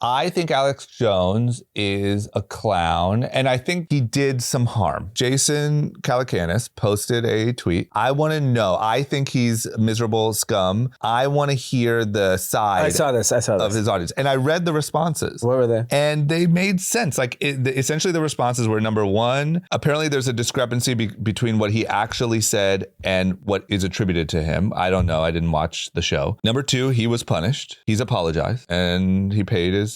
I think Alex Jones is a clown, and I think he did some harm. Jason Calacanis posted a tweet. I want to know. I think he's miserable scum. I want to hear the side I saw this. of his audience. And I read the responses. What were they? And they made sense. Like, essentially the responses were, number one, apparently there's a discrepancy between what he actually said and what is attributed to him. I don't know. I didn't watch the show. Number two, he was punished. He's apologized and he paid his...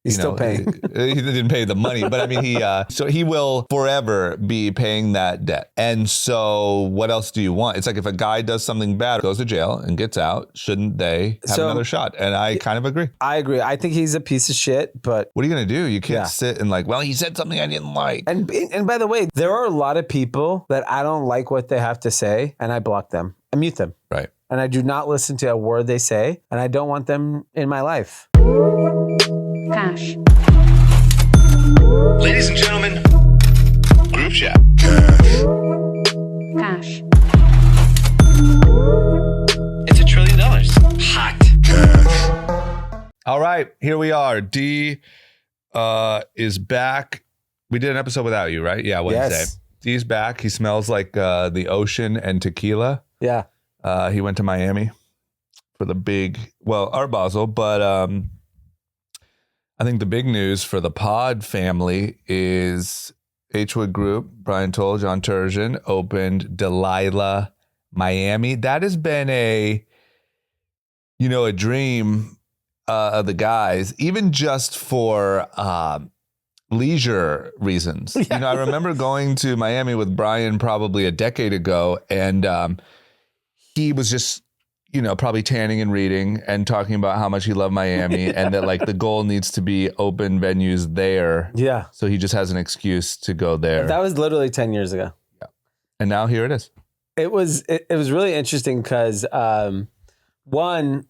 He's still paying. He didn't pay the money, but I mean, so he will forever be paying that debt. And so what else do you want? It's like if a guy does something bad, goes to jail and gets out, shouldn't they have another shot? And I kind of agree. I agree. I think he's a piece of shit, but... What are you going to do? You can't sit and like, well, he said something I didn't like. And by the way, there are a lot of people that I don't like what they have to say, and I block them. I mute them. Right. And I do not listen to a word they say, and I don't want them in my life. Cash. Ladies and gentlemen, group chat. Cash. It's $1 trillion. Hot. All right, here we are. D is back. We did an episode without you, right? Yeah, Wednesday. Yes. D's back. He smells like the ocean and tequila. Yeah. He went to Miami for the big, Art Basel, but I think the big news for the pod family is H. Wood Group, Brian Toll, John Turgeon, opened Delilah, Miami. That has been a dream of the guys, even just for leisure reasons. Yeah. I remember going to Miami with Brian probably a decade ago, and he was just, probably tanning and reading and talking about how much he loved Miami and that like the goal needs to be open venues there. Yeah. So he just has an excuse to go there. That was literally 10 years ago. Yeah. And now here it is. It was really interesting because one,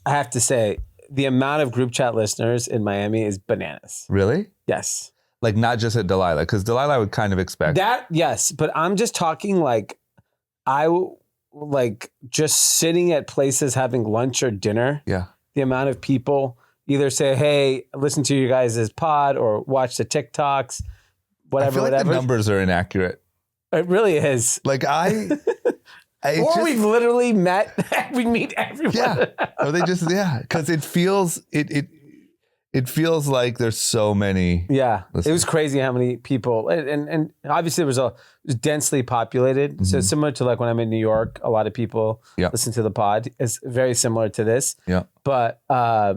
I have to say, the amount of group chat listeners in Miami is bananas. Really? Yes. Like not just at Delilah, because Delilah I would kind of expect. That, yes. But I'm just talking like just sitting at places having lunch or dinner. Yeah. The amount of people either say, hey, listen to you guys' pod or watch the TikToks, whatever, I feel like whatever. the numbers are inaccurate. It really is. Like we've literally we meet everyone. Yeah. Or they just, because it feels like there's so many. Yeah. listeners. It was crazy how many people, and obviously it was densely populated. Mm-hmm. So it's similar to like when I'm in New York, a lot of people listen to the pod. It's very similar to this. Yeah. But, I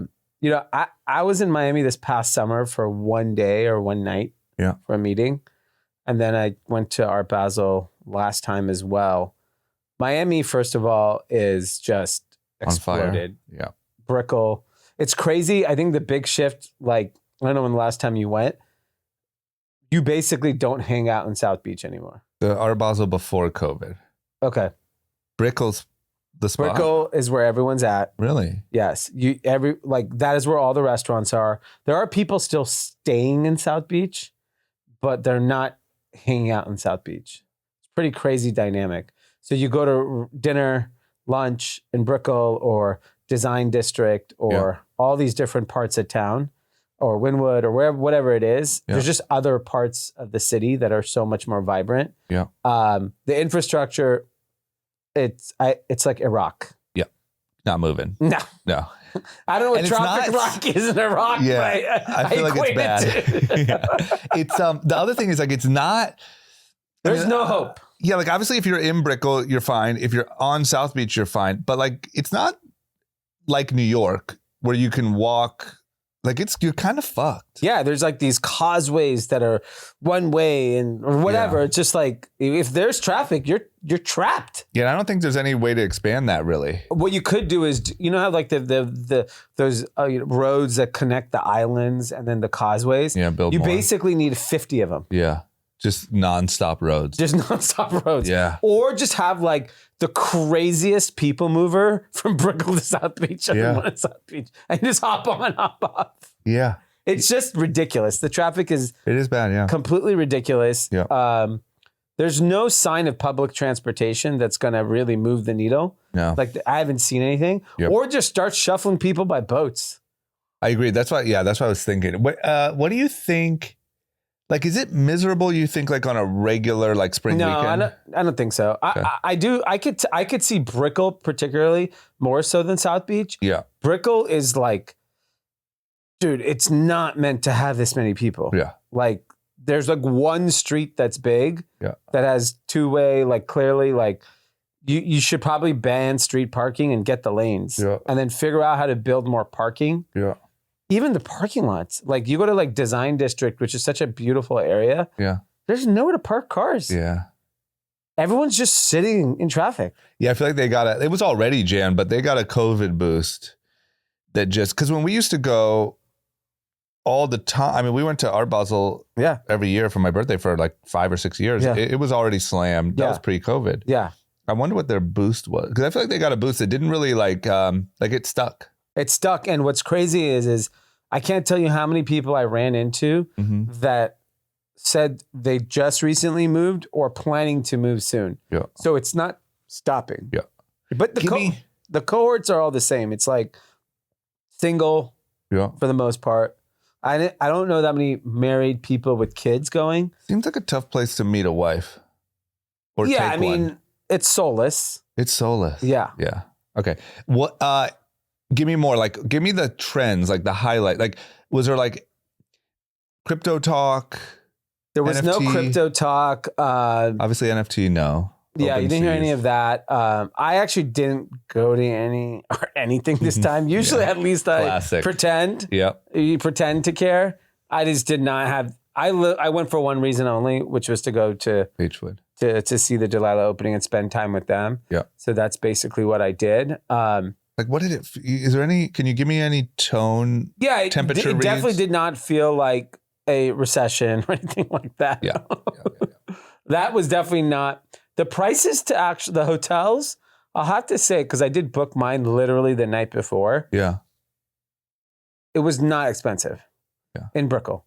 was in Miami this past summer for one day or one night for a meeting. And then I went to Art Basel last time as well. Miami, first of all, is just exploded. On fire. Yeah. Brickell. It's crazy. I think the big shift, like, I don't know when the last time you went, you basically don't hang out in South Beach anymore. The Art Basel before COVID. Okay. Brickell's the spot. Brickell is where everyone's at. Really? Yes. That is where all the restaurants are. There are people still staying in South Beach, but they're not hanging out in South Beach. It's pretty crazy dynamic. So you go to dinner, lunch in Brickell or Design District or all these different parts of town or Wynwood or wherever, whatever it is. There's just other parts of the city that are so much more vibrant. Yeah. The infrastructure, it's like Iraq. Yeah. Not moving. No. I don't know what And Tropic Rock is in Iraq. Yeah. But I feel like it's bad. It's the other thing is like it's not. There's no hope. Yeah, like obviously if you're in Brickell, you're fine. If you're on South Beach, you're fine. But like it's not like New York where you can walk. Like you're kind of fucked. Yeah, there's like these causeways that are one way or whatever. It's just like if there's traffic, you're trapped. Yeah, I don't think there's any way to expand that really. What you could do is how like those roads that connect the islands and then the causeways. Yeah, build You more. basically need 50 of them. Yeah. Just nonstop roads. Just nonstop roads. Yeah. Or just have like the craziest people mover from Brickell to South Beach. Everyone at South Beach. And just hop on, hop off. Yeah. It's just ridiculous. The traffic is bad, yeah. completely ridiculous. Yeah. There's no sign of public transportation that's going to really move the needle. No. Like I haven't seen anything. Yep. Or just start shuffling people by boats. I agree. That's what I was thinking. What do you think? Like, is it miserable? You think like on a regular like spring weekend? No, I don't think so. Okay. I could see Brickell particularly more so than South Beach. Yeah. Brickell is like, dude, it's not meant to have this many people. Yeah. Like, there's like one street that's big. Yeah. That has two-way, like clearly, like you should probably ban street parking and get the lanes. Yeah. And then figure out how to build more parking. Yeah. Even the parking lots. Like you go to like Design District, which is such a beautiful area. Yeah. There's nowhere to park cars. Yeah. Everyone's just sitting in traffic. Yeah, I feel like it was already jammed, but they got a COVID boost that because when we used to go all the time, I mean, we went to Art Basel every year for my birthday for like 5 or 6 years. Yeah. It was already slammed. That was pre-COVID. Yeah. I wonder what their boost was. Because I feel like they got a boost that didn't really like it stuck. It's stuck. And what's crazy is I can't tell you how many people I ran into that said they just recently moved or planning to move soon. Yeah. So it's not stopping. Yeah. But the cohorts are all the same. It's like single for the most part. I don't know that many married people with kids going. Seems like a tough place to meet a wife. Or yeah, take I mean, one. it's soulless. It's soulless. Yeah. Yeah. Okay. What? Give me more. Like, give me the trends. Like the highlight. Like, was there like crypto talk? There was no NFT? crypto talk. Obviously, NFT. No. Yeah, Open you didn't hear seas. any of that. I actually didn't go to anything this time. Usually, at least I Classic. pretend. Yep. You pretend to care. I just did not have. I went for one reason only, which was to go to Beechwood. to see the Delilah opening and spend time with them. Yeah. So that's basically what I did. Like, what did it? Is there any? Can you give me any tone? Yeah, temperature it definitely reads? did not feel like a recession or anything like that. Yeah. That was definitely not. The prices to actually the hotels, I'll have to say, because I did book mine literally the night before. Yeah. It was not expensive. Yeah. In Brickell.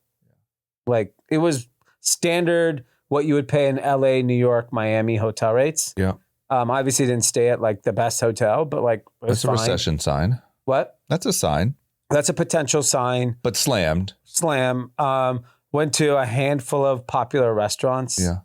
Like it was standard what you would pay in LA, New York, Miami hotel rates. Yeah. Obviously didn't stay at like the best hotel, but like it was That's a fine. recession sign. What? That's a sign. That's a potential sign. But slammed. Slam. Went to a handful of popular restaurants. Yeah.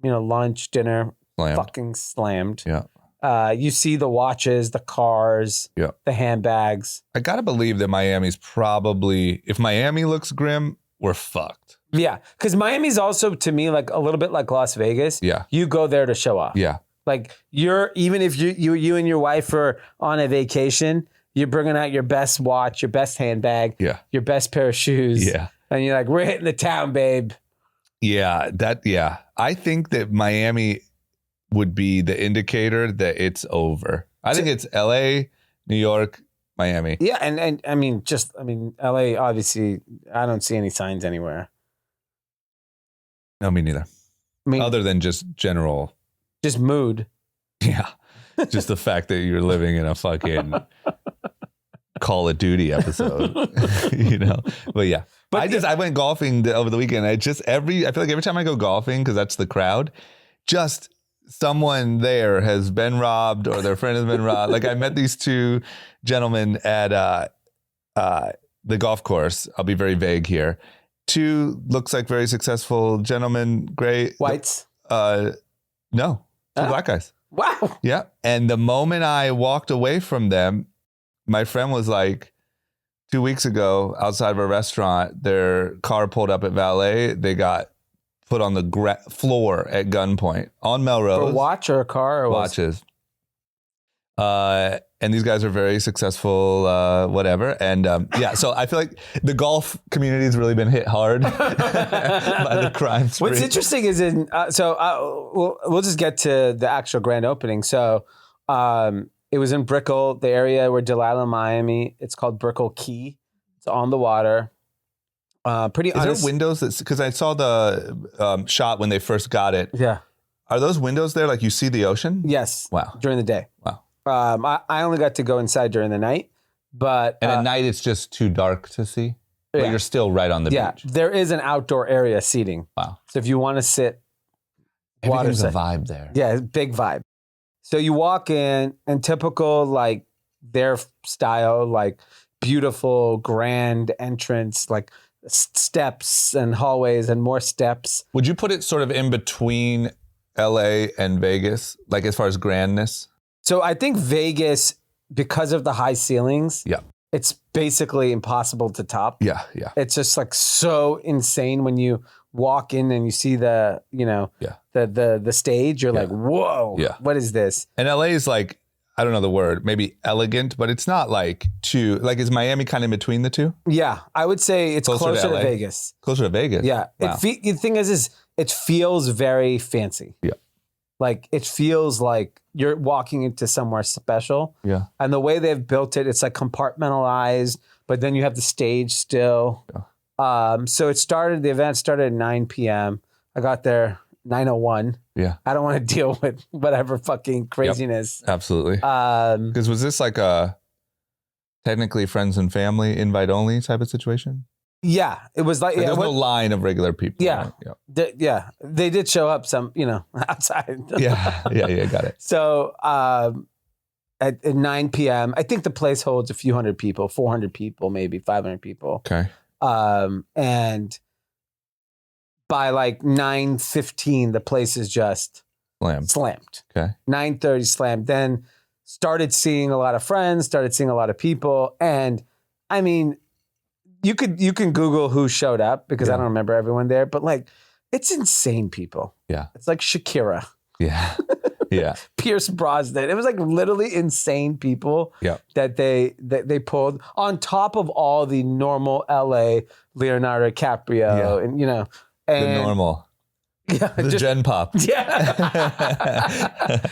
You know, lunch, dinner, Slammed. fucking slammed. Yeah. You see the watches, the cars, Yeah. the handbags. I gotta believe that Miami's probably. If Miami looks grim, we're fucked. Yeah, because Miami's also to me like a little bit like Las Vegas. Yeah. You go there to show off. Yeah. Like even if you and your wife are on a vacation, you're bringing out your best watch, your best handbag, Yeah. your best pair of shoes. Yeah. And you're like, we're hitting the town, babe. Yeah. Yeah. I think that Miami would be the indicator that it's over. I think it's LA, New York, Miami. Yeah, and I mean, LA, obviously, I don't see any signs anywhere. No, me neither. I mean, Other than just general. just mood. Yeah. Just the fact that you're living in a fucking Call of Duty episode, you know? But yeah. But I went golfing over the weekend. I feel like every time I go golfing, because that's the crowd, just someone there has been robbed or their friend has been robbed. Like I met these two gentlemen at the golf course. I'll be very vague here. Two looks like very successful gentlemen, great. Whites. No, two black guys. Wow. Yeah. And the moment I walked away from them, my friend was like, 2 weeks ago, outside of a restaurant, their car pulled up at valet. They got put on the floor at gunpoint on Melrose. For a watch or a car? Or Watches. And these guys are very successul, whatever. And yeah, so I feel like the golf community has really been hit hard by the crime spree. What's interesting is we'll just get to the actual grand opening. So it was in Brickell, the area where Delilah, Miami. It's called Brickell Key. It's on the water. Pretty Is honest. there windows? Because I saw the shot when they first got it. Yeah. Are those windows there? Like you see the ocean? Yes. Wow. During the day. Wow. I only got to go inside during the night, but And at night it's just too dark to see? But yeah. you're still right on the yeah, beach. there is an outdoor area seating. Wow. So if you want to sit, Maybe there's a waterside. vibe there. Yeah, big vibe. So you walk in and typical like their style, like beautiful, grand entrance, like steps and hallways and more steps. Would you put it sort of in between LA and Vegas, like as far as grandness? So I think Vegas, because of the high ceilings, Yeah. it's basically impossible to top. Yeah. It's just like so insane when you walk in and you see the, the stage, you're like, whoa, what is this? And LA is like, I don't know the word, maybe elegant, but it's not like too, like is Miami kind of in between the two? Yeah, I would say it's closer to LA? Vegas. Closer to Vegas? Yeah. Wow. The thing is it feels very fancy. Yeah. Like it feels like you're walking into somewhere special. Yeah. And the way they've built it, it's like compartmentalized, but then you have the stage still. Yeah. So the event started at 9 p.m. I got there 9:01. Yeah. I don't want to deal with whatever fucking craziness. Absolutely. Because was this like a technically friends and family invite only type of situation? Yeah, it was like There's no line of regular people. Yeah. Right? They did show up some, outside. Yeah. Got it. So at 9 p.m., I think the place holds a few hundred people, 400 people, maybe 500 people. Okay. And by like 9:15, the place is just slammed. Okay. 9:30 slammed. Then started seeing a lot of friends, started seeing a lot of people. And I mean, you can Google who showed up because I don't remember everyone there, but like it's insane people. Yeah. It's like Shakira. Yeah. Pierce Brosnan. It was like literally insane people that they pulled on top of all the normal LA Leonardo DiCaprio and the normal. Yeah. The Gen Pop. Yeah.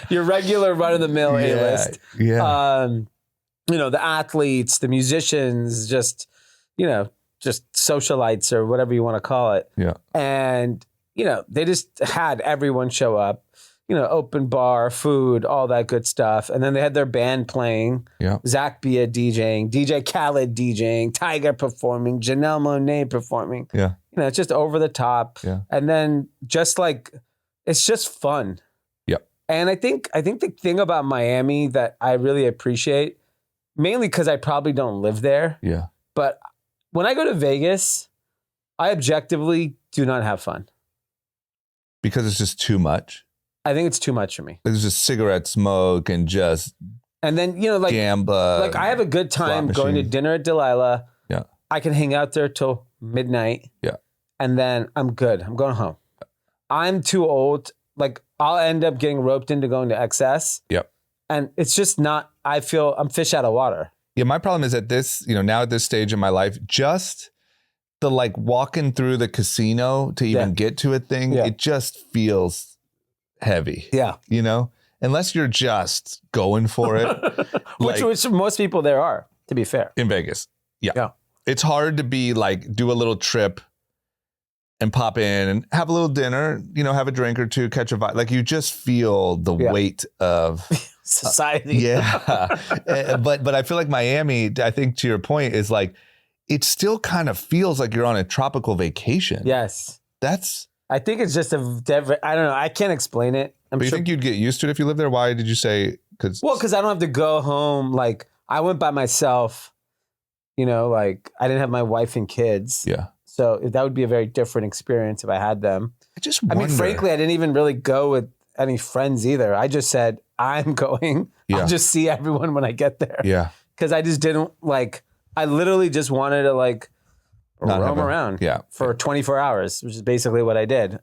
Your regular run-of-the-mill A-list. Yeah. The athletes, the musicians, just socialites or whatever you want to call it. Yeah. And, they just had everyone show up, open bar, food, all that good stuff. And then they had their band playing. Yeah. Zach Bia DJing, DJ Khaled DJing, Tiger performing, Janelle Monáe performing. Yeah. It's just over the top. Yeah. And then just like, it's just fun. Yep. And I think the thing about Miami that I really appreciate, mainly because I probably don't live there. Yeah. But when I go to Vegas, I objectively do not have fun. Because it's just too much. I think it's too much for me. There's just cigarette smoke and then, gamble. Like I have a good time going to dinner at Delilah. Yeah. I can hang out there till midnight. Yeah. And then I'm good. I'm going home. I'm too old. Like I'll end up getting roped into going to XS. Yep. And it's just not, I feel I'm fish out of water. Yeah. My problem is at this, now at this stage in my life, just the like walking through the casino to even get to a thing, it just feels heavy. Yeah. Unless you're just going for it. which most people there are, to be fair. In Vegas. Yeah. It's hard to be like, do a little trip and pop in and have a little dinner, have a drink or two, catch a vibe. Like you just feel the weight of society. But I feel like Miami, I think to your point, is like, it still kind of feels like you're on a tropical vacation. Yes. I think it's just I don't know. I can't explain it. But you think you'd get used to it if you lived there? Why did you say? Because I don't have to go home. Like I went by myself, like I didn't have my wife and kids. Yeah. So that would be a very different experience if I had them. I mean, frankly, I didn't even really go with any friends either. I just said, I'm going. Yeah. I'll just see everyone when I get there. Yeah. Because I just didn't I literally just wanted to roam around for 24 hours, which is basically what I did.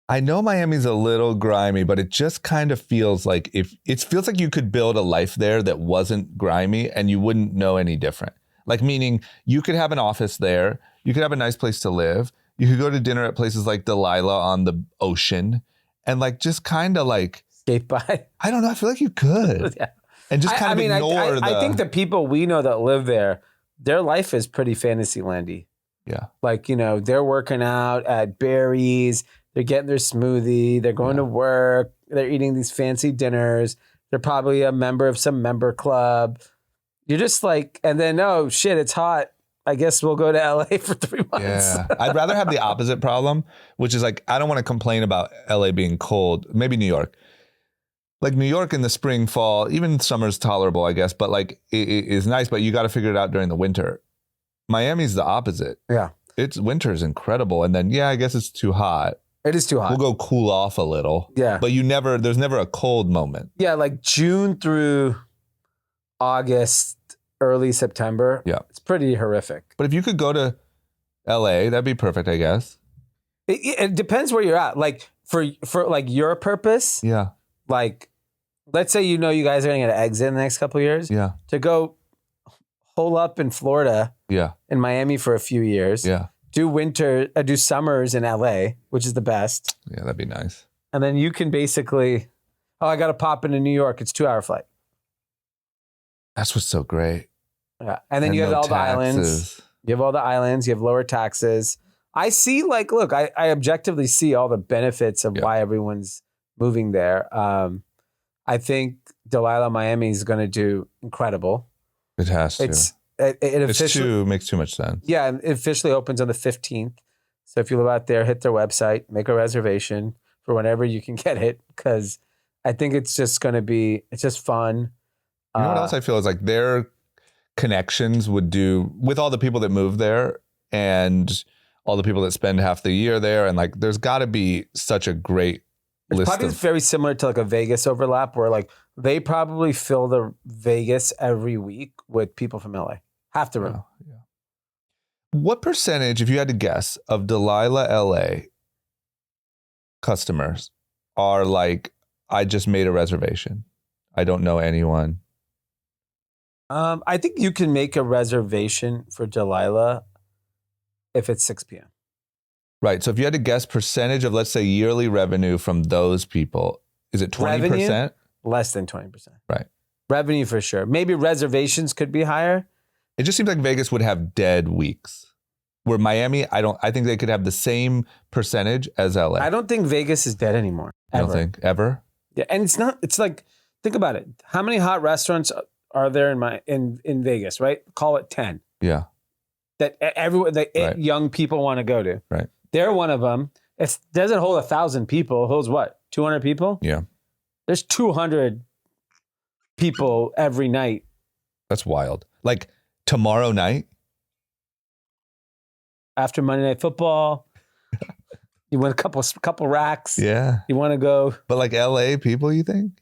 I know Miami's a little grimy, but it just kind of feels like it feels like you could build a life there that wasn't grimy and you wouldn't know any different. Like meaning you could have an office there, you could have a nice place to live, you could go to dinner at places like Delilah on the ocean and just kind of skate by. I don't know. I feel like you could. Yeah. And just kind of ignore I think the people we know that live there, their life is pretty fantasy-landy. Yeah. They're working out at Barry's, they're getting their smoothie, they're going to work, they're eating these fancy dinners, they're probably a member of some member club. You're just and then, oh shit, it's hot. I guess we'll go to LA for 3 months. Yeah. I'd rather have the opposite problem, which is I don't want to complain about LA being cold, maybe New York. like New York in the spring, fall, even summer's tolerable, I guess, but like it is nice, but you got to figure it out during the winter. Miami's the opposite. Yeah. Winter is incredible. And then, I guess it's too hot. It is too hot. We'll go cool off a little. Yeah. But there's never a cold moment. Yeah, like June through August, early September. Yeah. It's pretty horrific. But if you could go to LA, that'd be perfect, I guess. It depends where you're at. Like for like your purpose, Yeah. like let's say you guys are going to get an exit in the next couple of years. Yeah. To go hole up in Florida, Yeah. in Miami for a few years. Yeah. Do summers in LA, which is the best. Yeah, that'd be nice. And then you can basically, I got to pop into New York. It's 2-hour flight. That's what's so great. Yeah. And then you have no all the islands. taxes. You have all the islands. You have lower taxes. I see, like, look, I objectively see all the benefits of why everyone's moving there. I think Delilah, Miami is going to do incredible. It has to. It officially makes too much sense. Yeah, and it officially opens on the 15th. So if you live out there, hit their website, make a reservation for whenever you can get it, because I think it's just fun. You know what else I feel is like their connections would do with all the people that move there and all the people that spend half the year there. And like, there's got to be such a great It's list probably of... very similar to like a Vegas overlap where like they probably fill the Vegas every week with people from LA. Half the room. Yeah. What percentage, if you had to guess, of Delilah LA customers are like, I just made a reservation. I don't know anyone. I think you can make a reservation for Delilah if it's 6 p.m. Right. So if you had to guess percentage of, let's say, yearly revenue from those people, is it 20%? Revenue? Less than 20%. Right. Revenue for sure. Maybe reservations could be higher. It just seems like Vegas would have dead weeks. Where Miami, I think they could have the same percentage as LA. I don't think Vegas is dead anymore. I don't think ever. Yeah, and it's like, think about it. How many hot restaurants are there in Vegas, right? Call it 10. Yeah. That everyone Right. young people want to go to. Right. They're one of them. It doesn't hold 1,000 people. It holds what? 200 people? Yeah. There's 200 people every night. That's wild. Like tomorrow night. After Monday Night Football, you win a couple racks. Yeah. You want to go. But like LA people, you think?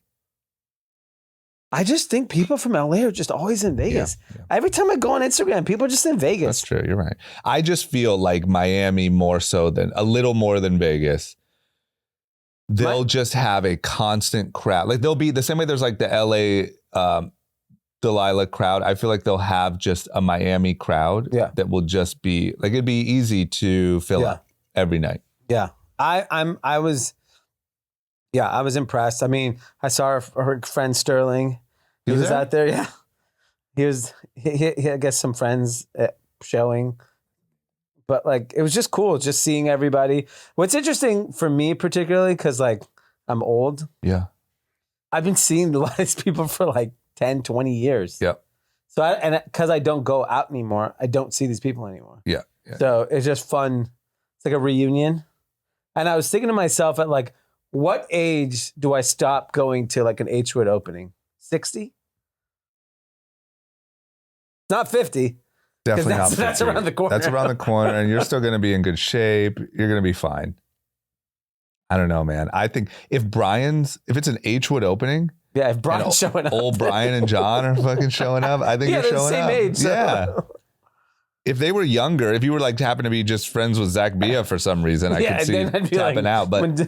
I just think people from LA are just always in Vegas. Yeah. Every time I go on Instagram, people are just in Vegas. That's true. You're right. I just feel like Miami a little more than Vegas. They'll just have a constant crowd. Like they'll be the same way there's like the LA Delilah crowd. I feel like they'll have just a Miami crowd that will just be like, it'd be easy to fill up every night. Yeah. I was impressed. I mean, I saw her friend Sterling. He was out there. Yeah. He I guess some friends showing, but like, it was just cool just seeing everybody. What's interesting for me particularly, cause like I'm old. Yeah. I've been seeing a lot of these people for like 10, 20 years. Yep. So cause I don't go out anymore, I don't see these people anymore. Yeah. So it's just fun. It's like a reunion. And I was thinking to myself at like, what age do I stop going to like an H-Wood opening? 60? Not 50. Definitely not 50. That's around the corner. That's around the corner, and you're still going to be in good shape. You're going to be fine. I don't know, man. I think if it's an H-Wood opening, yeah, if Brian's showing up, old Brian and John are fucking showing up, I think you're showing they're the same up. age. So. Yeah. If they were younger, if you were like happen to be just friends with Zach Bia for some reason, I could see tapping out. But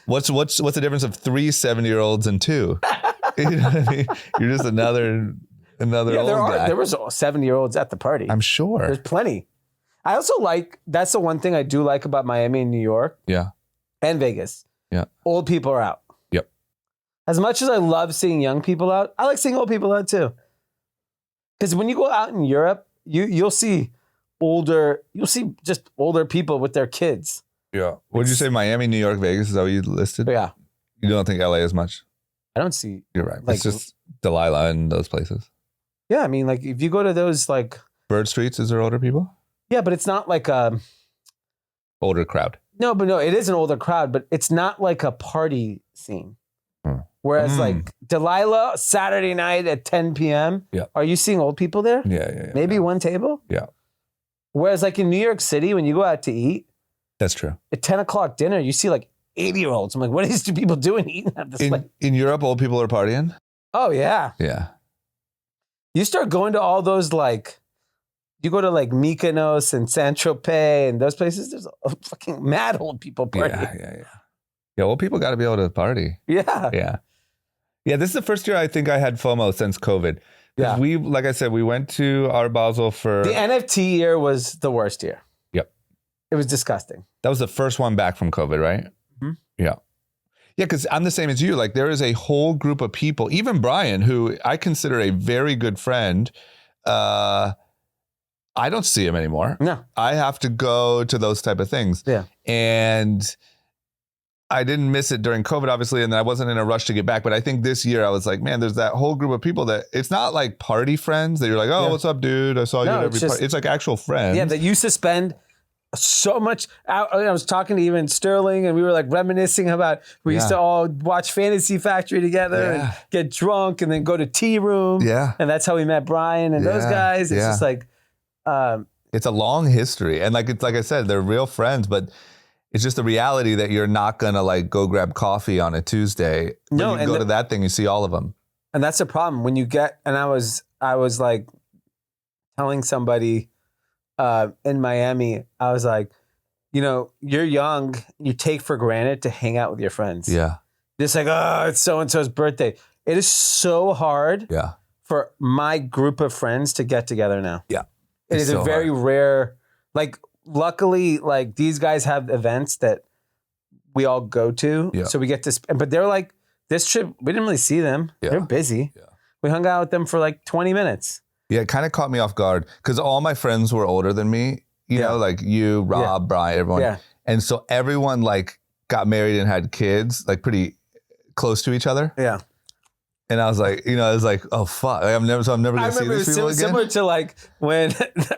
what's the difference of 3 70-year-olds and 2? You know what I mean? You're just another old guy. There was 70-year-olds at the party. I'm sure. There's plenty. I also that's the one thing I do like about Miami and New York. Yeah. And Vegas. Yeah. Old people are out. Yep. As much as I love seeing young people out, I like seeing old people out too. Because when you go out in Europe, you'll see just older people with their kids. Yeah. What did you say? Miami, New York, Vegas? Is that what you listed? Yeah. You don't think LA as much? I don't see. You're right. Like, it's just Delilah and those places. Yeah. I mean, like if you go to those like. Bird Streets, is there older people? Yeah, but it's not like older crowd. No, it is an older crowd, but it's not like a party scene. Whereas like Delilah, Saturday night at 10 p.m. Yeah. Are you seeing old people there? Yeah. Maybe one table? Yeah. Whereas like in New York City, when you go out to eat, That's true. at 10 o'clock dinner, you see like 80-year-olds. I'm like, what are these two people doing eating at this place? In Europe, old people are partying? Oh, yeah. Yeah. You start going to all those like, you go to like Mykonos and Saint-Tropez and those places, there's a fucking mad old people partying. Yeah, old people got to be able to party. Yeah. Yeah, this is the first year I think I had FOMO since COVID. Yeah. We, like I said, we went to Art Basel for... The NFT year was the worst year. Yep. It was disgusting. That was the first one back from COVID, right? Mm-hmm. Yeah. Yeah, because I'm the same as you. Like, there is a whole group of people, even Brian, who I consider a very good friend. I don't see him anymore. No. I have to go to those type of things. Yeah. And I didn't miss it during COVID, obviously, and I wasn't in a rush to get back. But I think this year I was like, man, there's that whole group of people that it's not like party friends that you're like, oh, what's up, dude? I saw you at every party. It's like actual friends. Yeah, that used to spend so much. I was talking to even Sterling, and we were like reminiscing about we used to all watch Fantasy Factory together and get drunk, and then go to tea room. Yeah, and that's how we met Brian and those guys. It's just like, it's a long history, and like it's like I said, they're real friends, but it's just the reality that you're not gonna like go grab coffee on a Tuesday. No, when you go to that thing, you see all of them, and that's the problem when you get. And I was like telling somebody in Miami, I was like, you know, you're young, you take for granted to hang out with your friends. Yeah, just like, oh, it's so and so's birthday. It is so hard. Yeah, for my group of friends to get together now. Yeah, it is so a very rare. Like, luckily, like these guys have events that we all go to, so we get to. But they're like, this trip, we didn't really see them. Yeah. They're busy. Yeah. We hung out with them for like 20 minutes. Yeah, it kind of caught me off guard because all my friends were older than me. You know, like you, Rob, Brian, everyone. Yeah. And so everyone like got married and had kids, like pretty close to each other. Yeah. And I was like, you know, I was like, oh fuck, I'm never going to see these people again. Similar to like when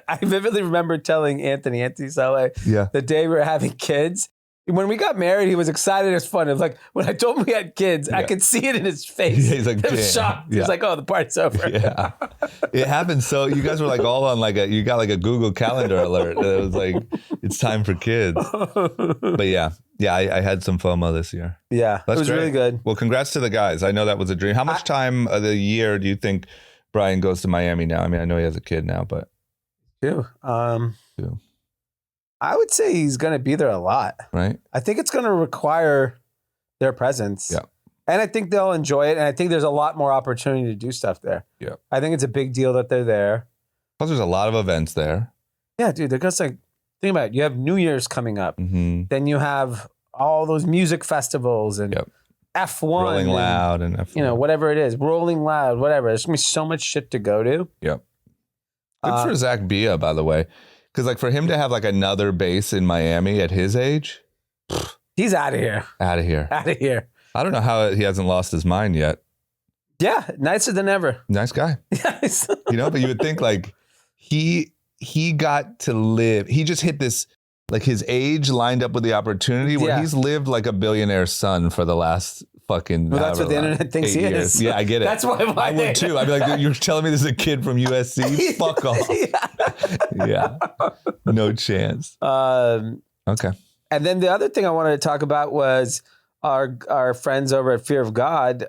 I vividly remember telling Anthony Saleh, the day we were having kids. When we got married, he was excited as fun. It was like when I told him we had kids, I could see it in his face. He's like, he was shocked. He was like, oh, the party's over. Yeah, it happened. So you guys were like all on like you got like a Google Calendar alert. It was like, it's time for kids. But yeah, I had some FOMO this year. Yeah, it was really good. Well, congrats to the guys. I know that was a dream. How much time of the year do you think Brian goes to Miami now? I mean, I know he has a kid now, but two. I would say he's going to be there a lot. Right. I think it's going to require their presence. Yeah. And I think they'll enjoy it. And I think there's a lot more opportunity to do stuff there. Yeah. I think it's a big deal that they're there. Plus, there's a lot of events there. Yeah, dude. Because like, think about it. You have New Year's coming up. Mm-hmm. Then you have all those music festivals and F1. Rolling Loud and F1. You know, whatever it is. Rolling Loud, whatever. There's going to be so much shit to go to. Yep. Good for Zach Bia, by the way. Because like for him to have like another base in Miami at his age. He's out of here. Out of here. Out of here. I don't know how he hasn't lost his mind yet. Yeah. Nicer than ever. Nice guy. Yes. You know, but you would think like he got to live. He just hit this, like his age lined up with the opportunity where he's lived like a billionaire's son for the last fucking. Well, that's what the internet thinks he is. Yeah, I get it. That's why I would too. I'd be like, you're telling me this is a kid from USC? Fuck off. Yeah. No chance. Okay. And then the other thing I wanted to talk about was our friends over at Fear of God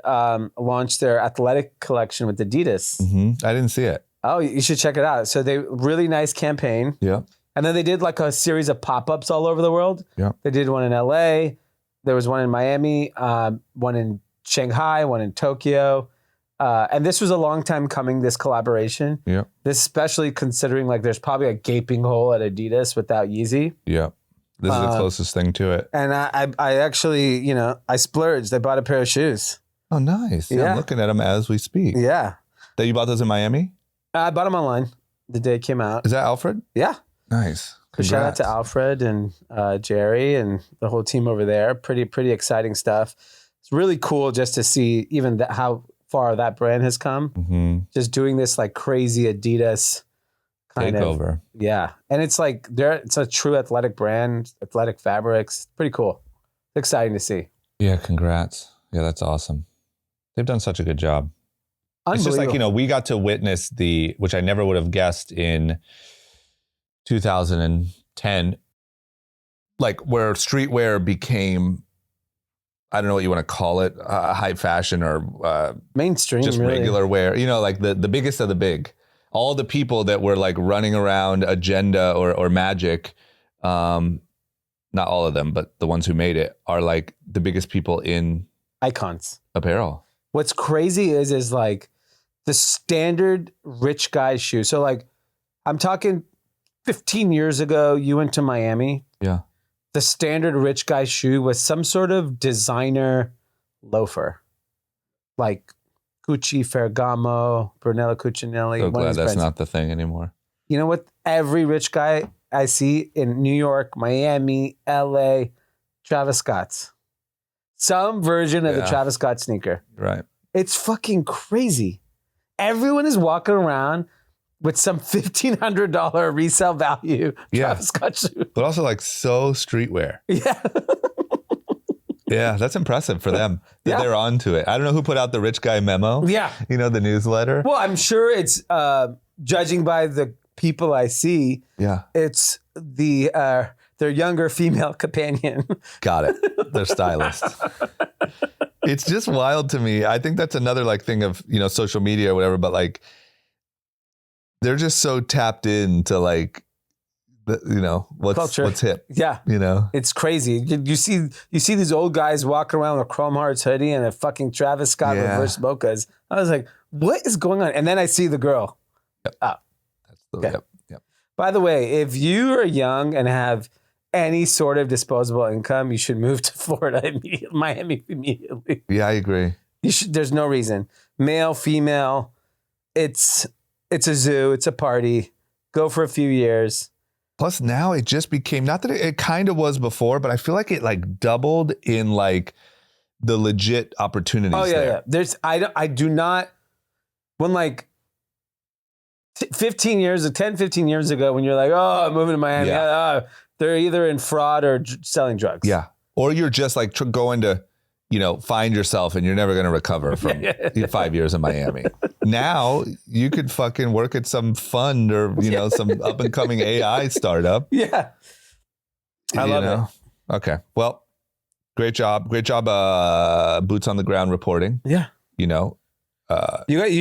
launched their athletic collection with Adidas. Mm-hmm. I didn't see it. Oh, you should check it out. So they really nice campaign. Yeah. And then they did like a series of pop-ups all over the world. Yeah. They did one in LA. There was one in Miami, one in Shanghai, one in Tokyo. And this was a long time coming, this collaboration. Yeah. This especially considering like there's probably a gaping hole at Adidas without Yeezy. Yeah. This is the closest thing to it. And I actually, you know, I splurged. I bought a pair of shoes. Oh, nice. Yeah. I'm looking at them as we speak. Yeah. That you bought those in Miami? I bought them online the day it came out. Is that Alfred? Yeah. Nice. So shout out to Alfred and Jerry and the whole team over there. Pretty exciting stuff. It's really cool just to see even how far that brand has come. Mm-hmm. Just doing this like crazy Adidas kind takeover. Of. Yeah. And it's like it's a true athletic brand, athletic fabrics. Pretty cool. It's exciting to see. Yeah, congrats. Yeah, that's awesome. They've done such a good job. It's just like, Unbelievable. we got to witness which I never would have guessed in 2010, like where streetwear became, I don't know what you want to call it, hype fashion or Mainstream, just really. regular wear, like the biggest of the big. All the people that were like running around Agenda or Magic, not all of them, but the ones who made it are like the biggest people in Icons. apparel. What's crazy is like the standard rich guy shoe. So like, I'm talking 15 years ago, you went to Miami. Yeah. The standard rich guy shoe was some sort of designer loafer. Like Gucci, Ferragamo, Brunello Cucinelli. So one of glad his that's brands. not the thing anymore. You know what? Every rich guy I see in New York, Miami, LA, Travis Scott's. Some version of the Yeah. Travis Scott sneaker. Right. It's fucking crazy. Everyone is walking around with some $1,500 resale value Yeah. Travis Scott shoe. But also like so streetwear. Yeah. Yeah, that's impressive for them that Yeah. they're onto it. I don't know who put out the rich guy memo. Yeah. The newsletter. Well, I'm sure it's judging by the people I see, Yeah. it's their younger female companion. Got it. They're stylists. It's just wild to me. I think that's another like thing of, social media or whatever, but like they're just so tapped into like, Culture. what's hip, Yeah. It's crazy. You see these old guys walking around with Chrome Hearts hoodie and a fucking Travis Scott Yeah. reverse mochas. I was like, what is going on? And then I see the girl. Yep. Oh. Okay. Yep. By the way, if you are young and have any sort of disposable income, you should move to Florida immediately, Miami immediately. Yeah, I agree. You should. There's no reason. Male, female, it's a zoo. It's a party. Go for a few years. Plus now it just became, not that it kind of was before, but I feel like it like doubled in like the legit opportunities. Oh yeah, there. yeah. There's I do not when like 15 years ago when you're like, oh, I'm moving to Miami, they're either in fraud or selling drugs. Yeah. Or you're just like going to, find yourself and you're never going to recover from 5 years in Miami. Now you could fucking work at some fund or, some up and coming AI startup. Yeah. I love it. Okay. Well, great job. Great job. Boots on the ground reporting. Yeah. You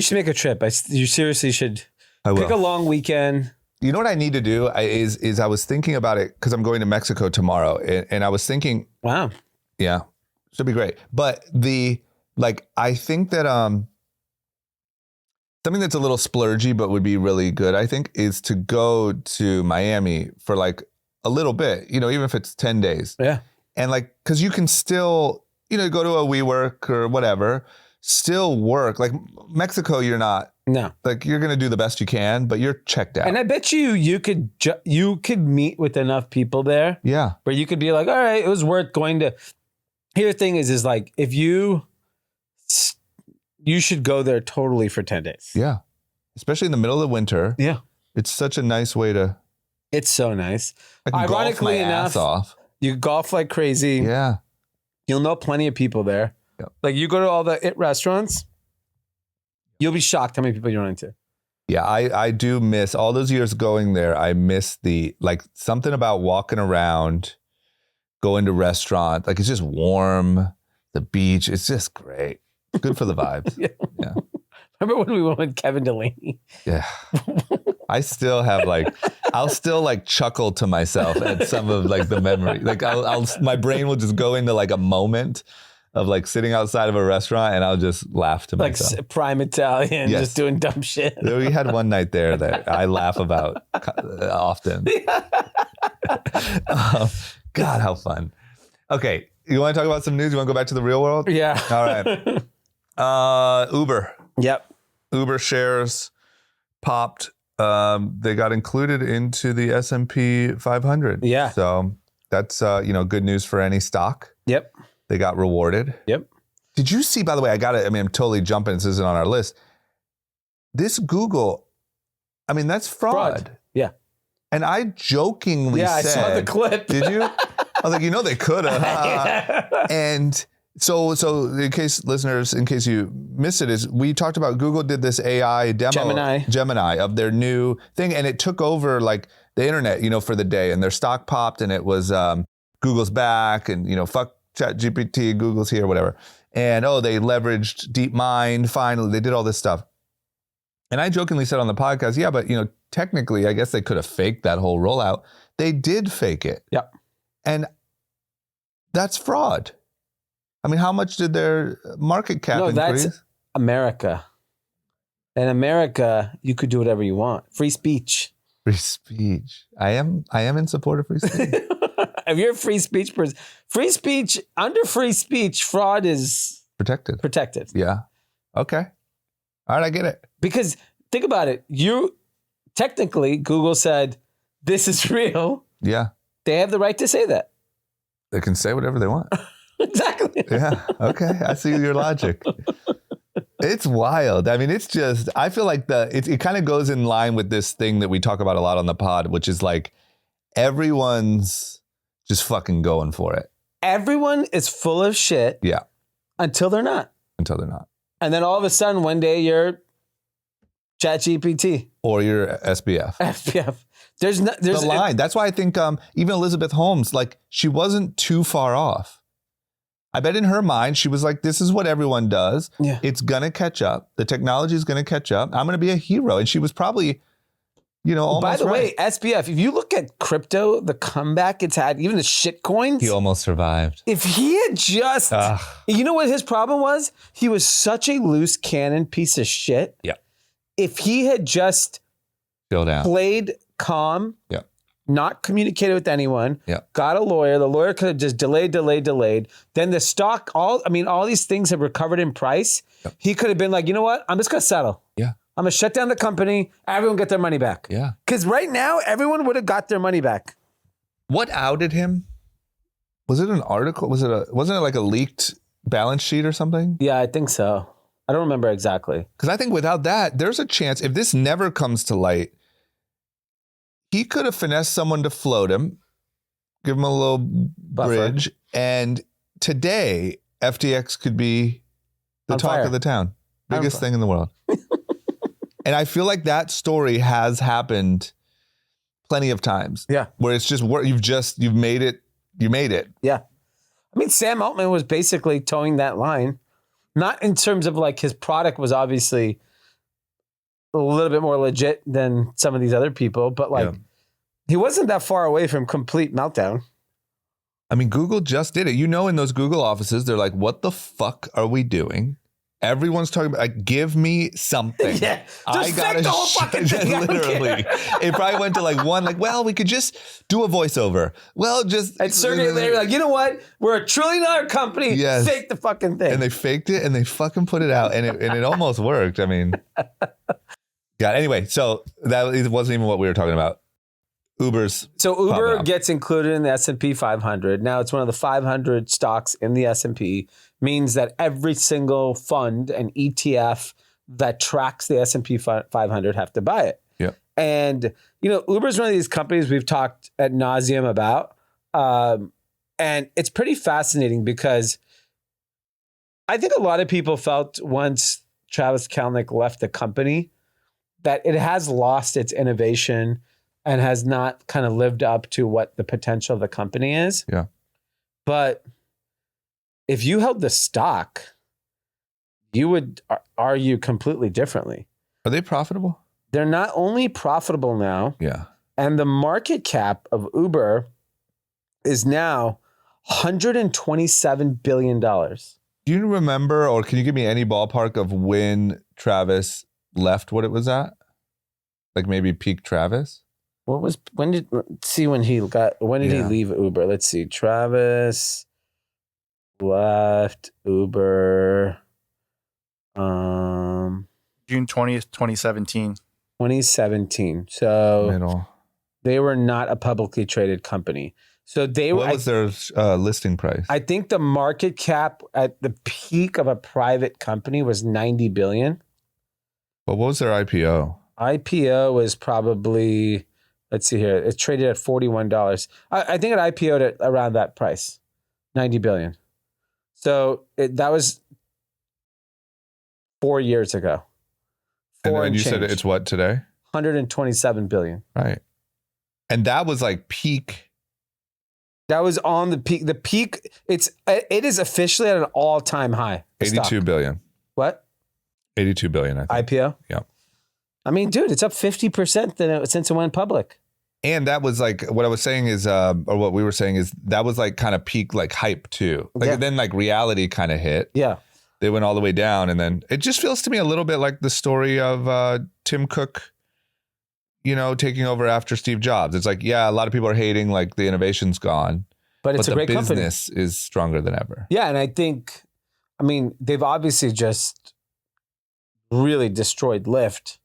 should make a trip. You seriously should pick a long weekend. You know what I need to do is I was thinking about it because I'm going to Mexico tomorrow, and I was thinking, Wow. yeah, should be great. But I think that something that's a little splurgy but would be really good, I think, is to go to Miami for like a little bit, even if it's 10 days. Yeah. And because you can still, go to a WeWork or whatever, still work. Like Mexico, you're not. No. Like you're going to do the best you can, but you're checked out. And I bet you could meet with enough people there. Yeah. Where you could be like, all right, it was worth going to. Here, the thing is like, if you should go there totally for 10 days. Yeah. Especially in the middle of the winter. Yeah. It's such a nice way to. It's so nice. I can Ironically golf my ass off. You golf like crazy. Yeah. You'll know plenty of people there. Yep. Like you go to all the restaurants, you'll be shocked how many people you run into. Yeah, I do miss all those years going there. I miss something about walking around, going to restaurant. Like it's just warm, the beach. It's just great. Good for the vibes. Yeah. Remember when we went with Kevin Delaney? Yeah. I still have I'll still chuckle to myself at some of the memory. My brain will just go into a moment of sitting outside of a restaurant and I'll just laugh to myself. Like prime Italian, Yes. just doing dumb shit. We had one night there that I laugh about often. God, how fun. Okay. You want to talk about some news? You want to go back to the real world? Yeah. All right. Uber. Yep. Uber shares popped. They got included into the S&P 500. Yeah. So that's, good news for any stock. Yep. They got rewarded. Yep. Did you see, by the way, I'm totally jumping. This isn't on our list. This Google, that's fraud. Yeah. And I jokingly said. I saw the clip. Did you? I was like, they could have. And So in case you missed it, is we talked about Google did this AI demo, Gemini of their new thing, and it took over like the internet, for the day, and their stock popped, and it was Google's back, and fuck ChatGPT, Google's here, whatever. And they leveraged DeepMind. Finally, they did all this stuff. And I jokingly said on the podcast, yeah, but technically, I guess they could have faked that whole rollout. They did fake it. Yep. And that's fraud. I mean, how much did their market cap increase? That's America. In America, you could do whatever you want. Free speech. Free speech. I am in support of free speech. If you're a free speech person, under free speech, fraud is protected. Yeah. Okay. All right, I get it. Because think about it. Technically, Google said, this is real. Yeah. They have the right to say that. They can say whatever they want. Exactly. Yeah. Okay. I see your logic. It's wild. I mean, it's just, I feel like it kind of goes in line with this thing that we talk about a lot on the pod, which is like everyone's just fucking going for it. Everyone is full of shit. Yeah. Until they're not. And then all of a sudden, one day you're ChatGPT. Or you're SBF. There's the line. That's why I think even Elizabeth Holmes, like, she wasn't too far off. I bet in her mind, she was like, this is what everyone does. Yeah. It's going to catch up. The technology is going to catch up. I'm going to be a hero. And she was probably, almost By the way, right. SBF, if you look at crypto, the comeback it's had, even the shit coins. He almost survived. If he had just, you know what his problem was? He was such a loose cannon piece of shit. Yeah. If he had just played calm, not communicated with anyone, got a lawyer, the lawyer could have just delayed. Then the stock, all these things have recovered in price. Yep. He could have been like, you know what? I'm just going to settle. Yeah. I'm going to shut down the company. Everyone get their money back. Yeah. Because right now, everyone would have got their money back. What outed him? Was it an article? Wasn't it like a leaked balance sheet or something? Yeah, I think so. I don't remember exactly. Because I think without that, there's a chance, if this never comes to light, he could have finessed someone to float him, give him a little bridge, and today, FTX could be the talk of the town. Biggest thing in the world. And I feel like that story has happened plenty of times. Yeah. Where it's just, you've made it. You made it. Yeah. I mean, Sam Altman was basically towing that line. Not in terms of like his product was obviously a little bit more legit than some of these other people, but like he wasn't that far away from complete meltdown. I mean, Google just did it. In those Google offices, they're like, what the fuck are we doing? Everyone's talking about, like, give me something. Yeah. I got the whole fucking thing. Literally. It probably went to like one, like, well, we could just do a voiceover. Well, just. And Sergey, they were like, you know what? We're $1 trillion company. Yes. Fake the fucking thing. And they faked it and they fucking put it out. And it almost worked. I mean. Yeah. Anyway, so that wasn't even what we were talking about. So Uber gets included in the S&P 500. Now it's one of the 500 stocks in the S&P. Means that every single fund and ETF that tracks the S&P 500 have to buy it. Yeah. And, Uber is one of these companies we've talked ad nauseum about. And it's pretty fascinating because I think a lot of people felt once Travis Kalanick left the company that it has lost its innovation and has not kind of lived up to what the potential of the company is. Yeah. But if you held the stock, you would argue completely differently. Are they profitable? They're not only profitable now. Yeah. And the market cap of Uber is now $127 billion. Do you remember, or can you give me any ballpark of when Travis left what it was at? Like maybe peak Travis? When did he leave Uber? Let's see. Travis left Uber June 20th, 2017. 2017. So they were not a publicly traded company. So what was their listing price? I think the market cap at the peak of a private company was $90 billion. Well, what was their IPO? IPO was probably, let's see here. It traded at $41. I think it IPO'd at around that price, $90 billion. So that was 4 years ago. And Four then you change. said it's what today? 127 billion. Right. And that was like peak. That was on the peak. The peak, it is officially at an all-time high. 82 billion. What? 82 billion, I think. IPO? Yeah. I mean, dude, it's up 50% since it went public. And that was like, what I was saying is, or what we were saying is, that was like kind of peak like hype too. Like then like reality kind of hit. Yeah. They went all the way down, and then it just feels to me a little bit like the story of Tim Cook, taking over after Steve Jobs. It's like, yeah, a lot of people are hating like the innovation's gone, but it's a great company. The business is stronger than ever. Yeah, and I think, they've obviously just really destroyed Lyft.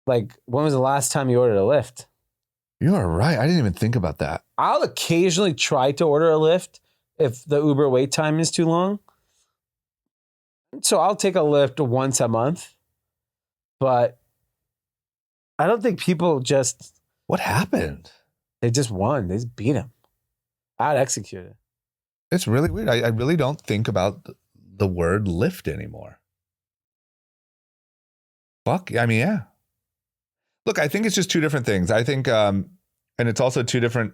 Like, when was the last time you ordered a Lyft? You are right. I didn't even think about that. I'll occasionally try to order a Lyft if the Uber wait time is too long. So I'll take a Lyft once a month, but I don't think people just... What happened? They just won. They just beat him. Out executed. It's really weird. I really don't think about the word Lyft anymore. Fuck. Yeah. Look, I think it's just two different things. I think, and it's also two different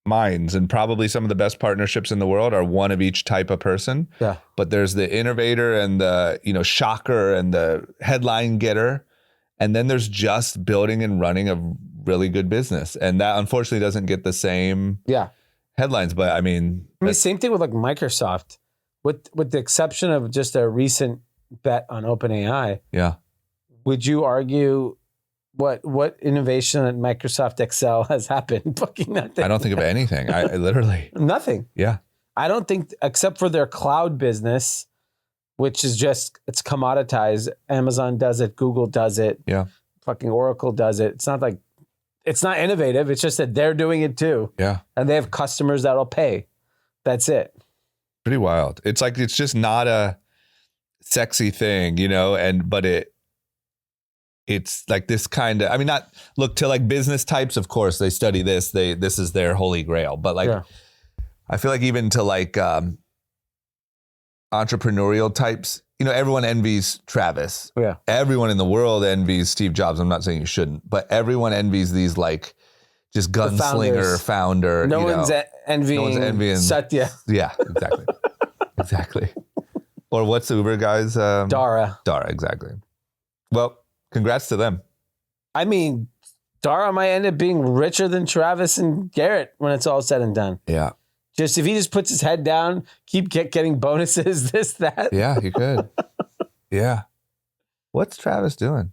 minds, and probably some of the best partnerships in the world are one of each type of person. Yeah. But there's the innovator and the, shocker and the headline getter. And then there's just building and running a really good business. And that unfortunately doesn't get the same headlines. But same thing with like Microsoft, with the exception of just a recent bet on OpenAI. Yeah. Would you argue what innovation at Microsoft Excel has happened? Fucking nothing. I don't think of anything. I literally nothing. Yeah. I don't think, except for their cloud business, which is just, it's commoditized. Amazon does it. Google does it. Yeah. Fucking Oracle does it. It's not like, it's not innovative. It's just that they're doing it too. Yeah. And they have customers that'll pay. That's it. Pretty wild. It's like, it's just not a sexy thing, but it's like this kind of, look, to like business types, of course, they study this. This is their holy grail. But like, I feel like even to like entrepreneurial types, everyone envies Travis. Yeah. Everyone in the world envies Steve Jobs. I'm not saying you shouldn't, but everyone envies these like just gunslinger founder. No one's envying Satya. Yeah, exactly. Exactly. Or what's the Uber guys? Dara, exactly. Well, congrats to them. Dara might end up being richer than Travis and Garrett when it's all said and done. Yeah. Just if he just puts his head down, keep getting bonuses, this, that. Yeah, he could. Yeah. What's Travis doing?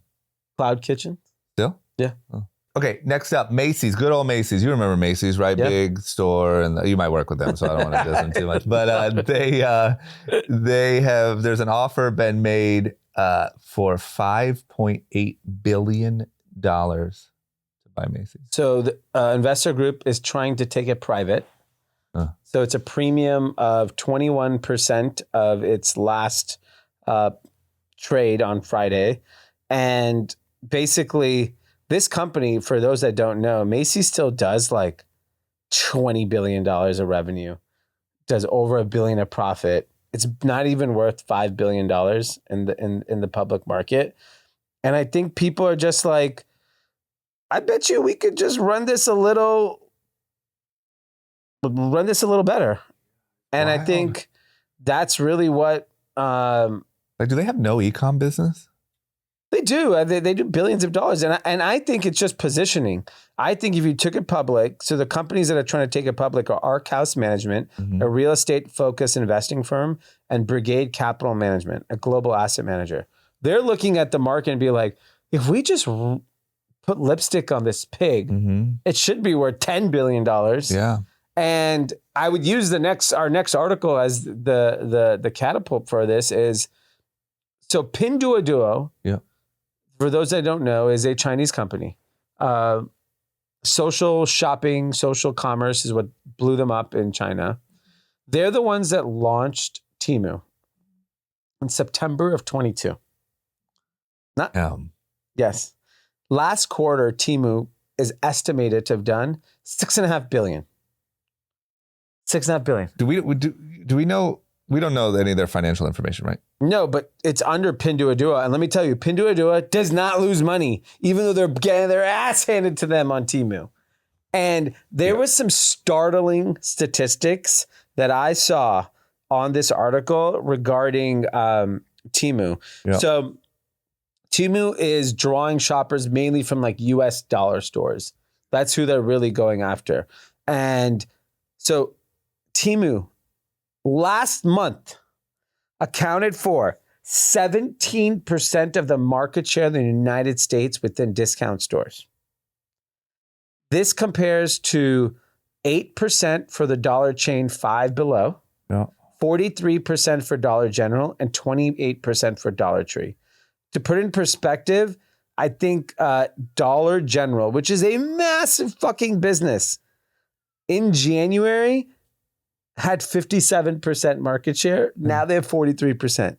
Cloud Kitchen. Still? Yeah. Oh. Okay, next up, Macy's. Good old Macy's. You remember Macy's, right? Yep. Big store, and you might work with them, so I don't want to diss them too much. But there's an offer been made for $5.8 billion to buy Macy's. So the investor group is trying to take it private. So it's a premium of 21% of its last trade on Friday. And basically, this company, for those that don't know, Macy's still does like $20 billion of revenue, does over $1 billion of profit. It's not even worth $5 billion in the public market. And I think people are just like, I bet you we could just run this a little better. And I think that's really what... like, do they have no e-com business? They do. They do billions of dollars. And I think it's just positioning. I think if you took it public, so the companies that are trying to take it public are Arc House Management, a real estate-focused investing firm, and Brigade Capital Management, a global asset manager. They're looking at the market and be like, if we just put lipstick on this pig, it should be worth $10 billion. Yeah. And I would use our next article as the catapult for this is, so Pinduoduo, for those that don't know, is a Chinese company. Social shopping, social commerce is what blew them up in China. They're the ones that launched Temu in September of 22. Yes. Last quarter, Temu is estimated to have done $6.5 billion. $6.5 billion. Do we know? We don't know any of their financial information, right? No, but it's under Pinduoduo. And let me tell you, Pinduoduo does not lose money, even though they're getting their ass handed to them on Temu. And there was some startling statistics that I saw on this article regarding Temu. Yeah. So Temu is drawing shoppers mainly from like US dollar stores. That's who they're really going after. And so Temu last month accounted for 17% of the market share in the United States within discount stores. This compares to 8% for the Dollar Chain Five Below, 43% for Dollar General, and 28% for Dollar Tree. To put in perspective, I think Dollar General, which is a massive fucking business, in January had 57% market share. Now they have 43%.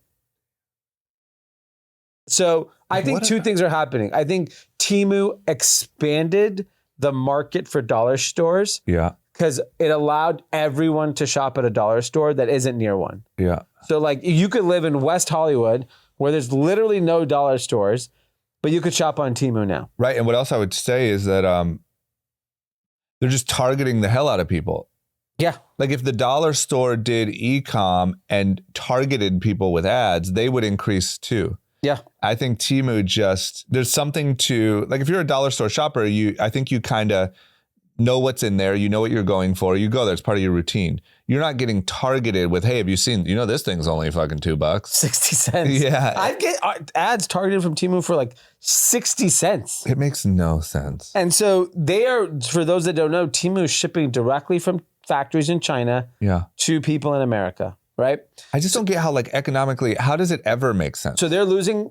So I think two things are happening. I think Temu expanded the market for dollar stores. Yeah. Because it allowed everyone to shop at a dollar store that isn't near one. Yeah. So like you could live in West Hollywood where there's literally no dollar stores, but you could shop on Temu now. Right. And what else I would say is that they're just targeting the hell out of people. Yeah. Like if the dollar store did e-com and targeted people with ads, they would increase too. Yeah. I think Temu there's something to, like if you're a dollar store shopper, I think you kind of know what's in there. You know what you're going for. You go there. It's part of your routine. You're not getting targeted with, hey, have you seen, this thing's only fucking $2. 60 cents. Yeah. I get ads targeted from Temu for like 60 cents. It makes no sense. And so they are, for those that don't know, Temu is shipping directly from factories in China to people in America, right? I just don't get how, like, economically, how does it ever make sense? So they're losing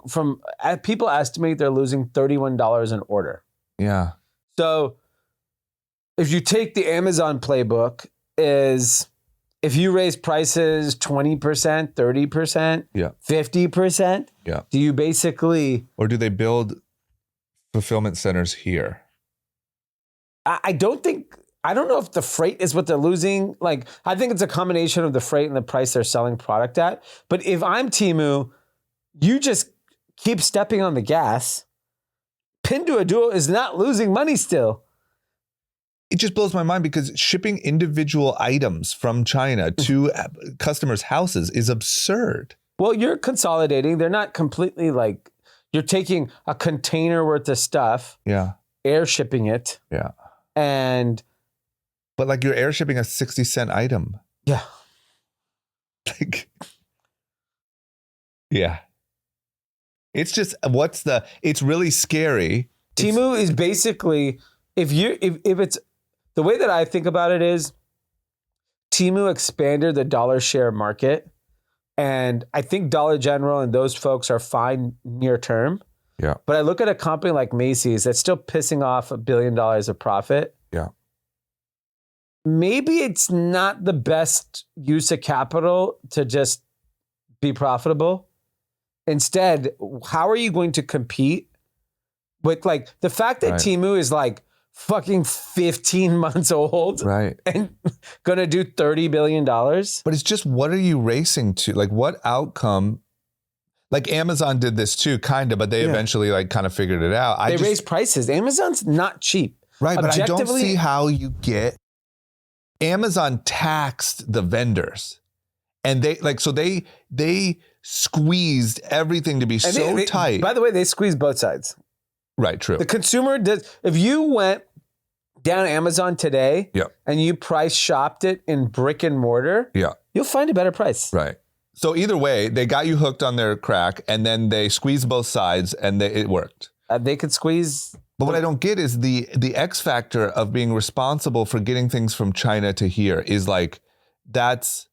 people estimate they're losing $31 an order. Yeah. So if you take the Amazon playbook is if you raise prices 20%, 30%, 50%, do you basically... Or do they build fulfillment centers here? I don't know if the freight is what they're losing. Like, I think it's a combination of the freight and the price they're selling product at. But if I'm Temu, you just keep stepping on the gas. Pinduoduo is not losing money still. It just blows my mind because shipping individual items from China to customers' houses is absurd. Well, you're consolidating. They're not completely like, you're taking a container worth of stuff, air shipping it. Yeah. But like you're air shipping a 60-cent item. Yeah. Like, yeah. It's just, it's really scary. Temu is basically, if it's, the way that I think about it is Temu expanded the dollar share market. And I think Dollar General and those folks are fine near term. Yeah. But I look at a company like Macy's that's still pissing off $1 billion of profit. Yeah. Maybe it's not the best use of capital to just be profitable. Instead, how are you going to compete with like the fact that Temu is like fucking 15 months old and gonna do $30 billion? But it's just, what are you racing to? Like what outcome? Like Amazon did this too, kind of, but they eventually like kind of figured it out. They raised prices. Amazon's not cheap. Right, but I don't see how you get... Amazon taxed the vendors. And they squeezed everything to be tight. By the way, they squeezed both sides. Right, true. The consumer does. If you went down Amazon today and you price shopped it in brick and mortar, you'll find a better price. Right. So either way, they got you hooked on their crack and then they squeezed both sides and it worked. They could squeeze. But what I don't get is the X factor of being responsible for getting things from China to here is like, that's...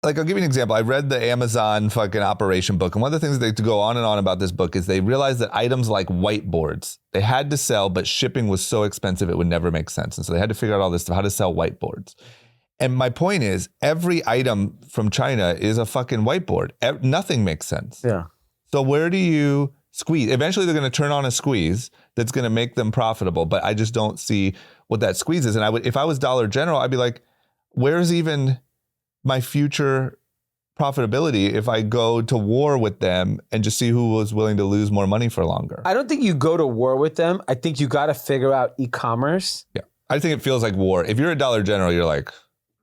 Like, I'll give you an example. I read the Amazon fucking operation book. And one of the things they go on and on about this book is they realized that items like whiteboards, they had to sell, but shipping was so expensive, it would never make sense. And so they had to figure out all this stuff, how to sell whiteboards. And my point is, every item from China is a fucking whiteboard. Nothing makes sense. Yeah. So where do you squeeze. Eventually, they're going to turn on a squeeze that's going to make them profitable. But I just don't see what that squeeze is. And if I was Dollar General, I'd be like, where's even my future profitability if I go to war with them and just see who was willing to lose more money for longer? I don't think you go to war with them. I think you got to figure out e-commerce. Yeah. I think it feels like war. If you're a Dollar General, you're like,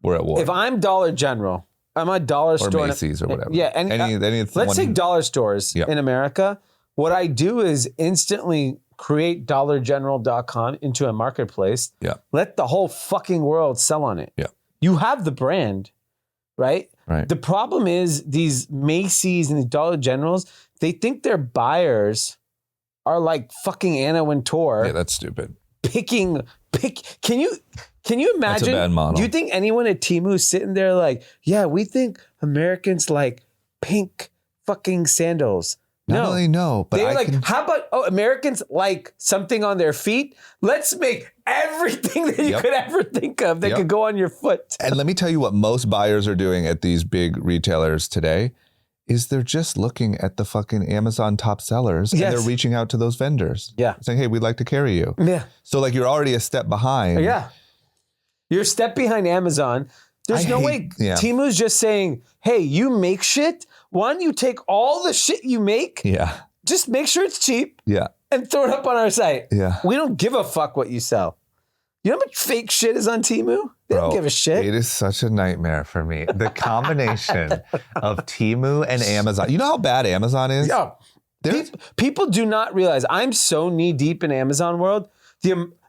we're at war. If I'm Dollar General, I'm a dollar store. Or Macy's or whatever. Yeah. And let's take dollar stores in America. What I do is instantly create dollargeneral.com into a marketplace. Yeah. Let the whole fucking world sell on it. Yeah. You have the brand, right? Right. The problem is these Macy's and the Dollar Generals, they think their buyers are like fucking Anna Wintour. Yeah, that's stupid. Can you imagine? That's a bad model. Do you think anyone at Temu is sitting there like, yeah, we think Americans like pink fucking sandals? Not only no, but they're like, how about Americans like something on their feet? Let's make everything that you could ever think of that could go on your foot. And let me tell you what most buyers are doing at these big retailers today is they're just looking at the fucking Amazon top sellers and they're reaching out to those vendors. Yeah. Saying, hey, we'd like to carry you. Yeah. So like you're already a step behind. Yeah. You're a step behind Amazon. There's no way Temu's just saying, hey, you make shit. Why don't you take all the shit you make? Yeah. Just make sure it's cheap. Yeah. And throw it up on our site. Yeah. We don't give a fuck what you sell. You know how much fake shit is on Temu? They don't give a shit. It is such a nightmare for me. The combination of Temu and Amazon. You know how bad Amazon is? Yeah. People do not realize I'm so knee deep in Amazon world.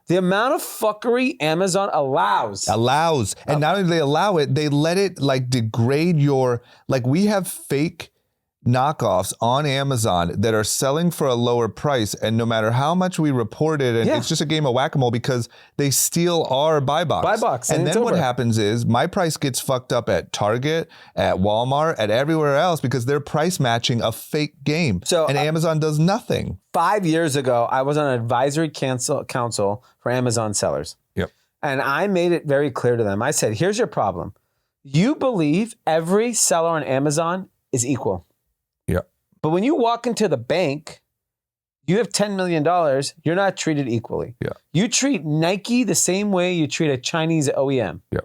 The amount of fuckery Amazon allows. And not only do they allow it, they let it like degrade your, like we have fake knockoffs on Amazon that are selling for a lower price. And no matter how much we report it, and it's just a game of whack-a-mole because they steal our buy box. And then what happens is my price gets fucked up at Target, at Walmart, at everywhere else because they're price matching a fake game. And Amazon does nothing. 5 years ago, I was on an advisory council for Amazon sellers. Yep. And I made it very clear to them. I said, here's your problem. You believe every seller on Amazon is equal. Yeah. But when you walk into the bank, you have $10 million, you're not treated equally. Yeah. You treat Nike the same way you treat a Chinese OEM. Yeah.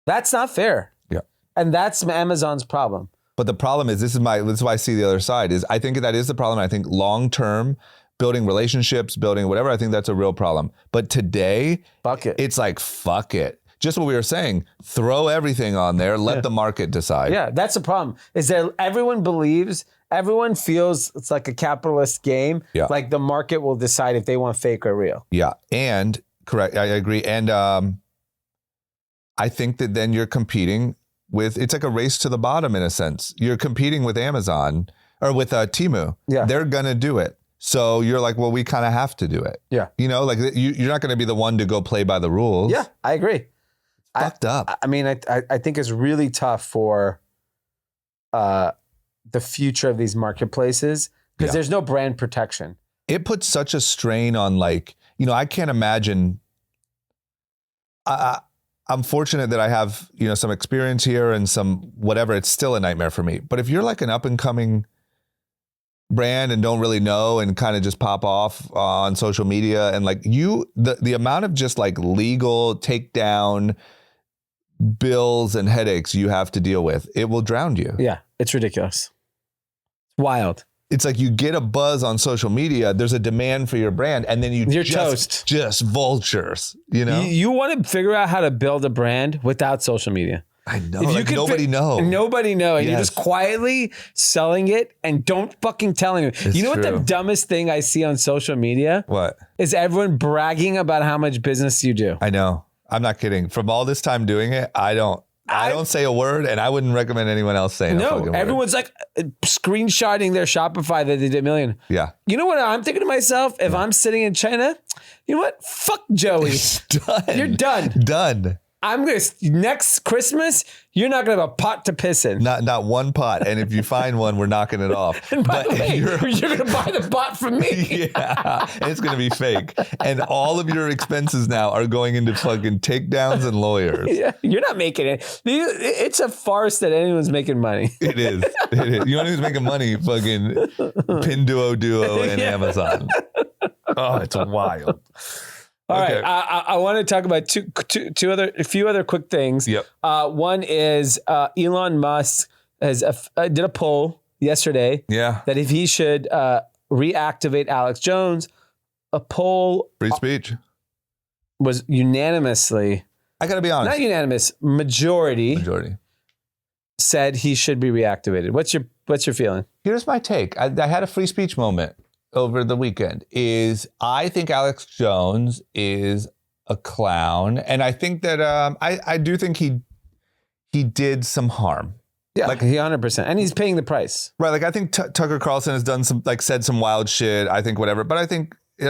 That's not fair. Yeah. And that's Amazon's problem. But the problem is, this is why I see the other side, is I think that is the problem. I think long-term, building relationships, building whatever, I think that's a real problem. But today, fuck it. It's like, fuck it. Just what we were saying, throw everything on there, let the market decide. Yeah, that's the problem. Is that everyone feels it's like a capitalist game. Yeah. Like the market will decide if they want fake or real. Yeah, and correct, I agree. And I think that then you're competing with, it's like a race to the bottom in a sense. You're competing with Amazon or with Temu. Yeah. They're going to do it. So you're like, well, we kind of have to do it. Yeah. You know, like you're not going to be the one to go play by the rules. Yeah, I agree. Fucked up. I mean, I think it's really tough for the future of these marketplaces because there's no brand protection. It puts such a strain on, like, you know, I can't imagine. I'm fortunate that I have, you know, some experience here and some whatever. It's still a nightmare for me. But if you're like an up and coming brand and don't really know and kind of just pop off on social media and like the amount of just like legal takedown bills and headaches you have to deal with, it will drown you. Yeah, it's ridiculous. It's wild. It's like you get a buzz on social media, there's a demand for your brand, and then you're toast. Just vultures, you know? You want to figure out how to build a brand without social media. I know. Like nobody knows. Nobody knows. And you're just quietly selling it and don't fucking tell anyone. You know what the dumbest thing I see on social media? What? Is everyone bragging about how much business you do. I know. I'm not kidding. From all this time doing it, I don't say a word, and I wouldn't recommend anyone else saying a fucking word. Everyone's like screenshotting their Shopify that they did $1 million. Yeah. You know what I'm thinking to myself? If I'm sitting in China, you know what? Fuck Joey. It's done. You're done. Done. next Christmas, you're not gonna have a pot to piss in. Not one pot. And if you find one, we're knocking it off. And by But the way, you're you're gonna buy the pot from me. yeah, and it's going to be fake. And all of your expenses now are going into fucking takedowns and lawyers. Yeah, you're not making it. It's a farce that anyone's making money. It is. It is. You know who's making money? Fucking Pinduoduo and Amazon. Oh, it's wild. All Okay. right, I want to talk about a few other quick things. Yep. One is Elon Musk did a poll yesterday Yeah. that if he should reactivate Alex Jones. A poll Free speech. was unanimously, I got to be honest. not unanimous, majority said he should be reactivated. What's your feeling? Here's my take. I had a free speech moment over the weekend. I think Alex Jones is a clown. And I think that I do think he did some harm. Yeah, Like- he 100%. And he's paying the price. Right. Like I think Tucker Carlson has done some, like said some wild shit. I think whatever. But I think, you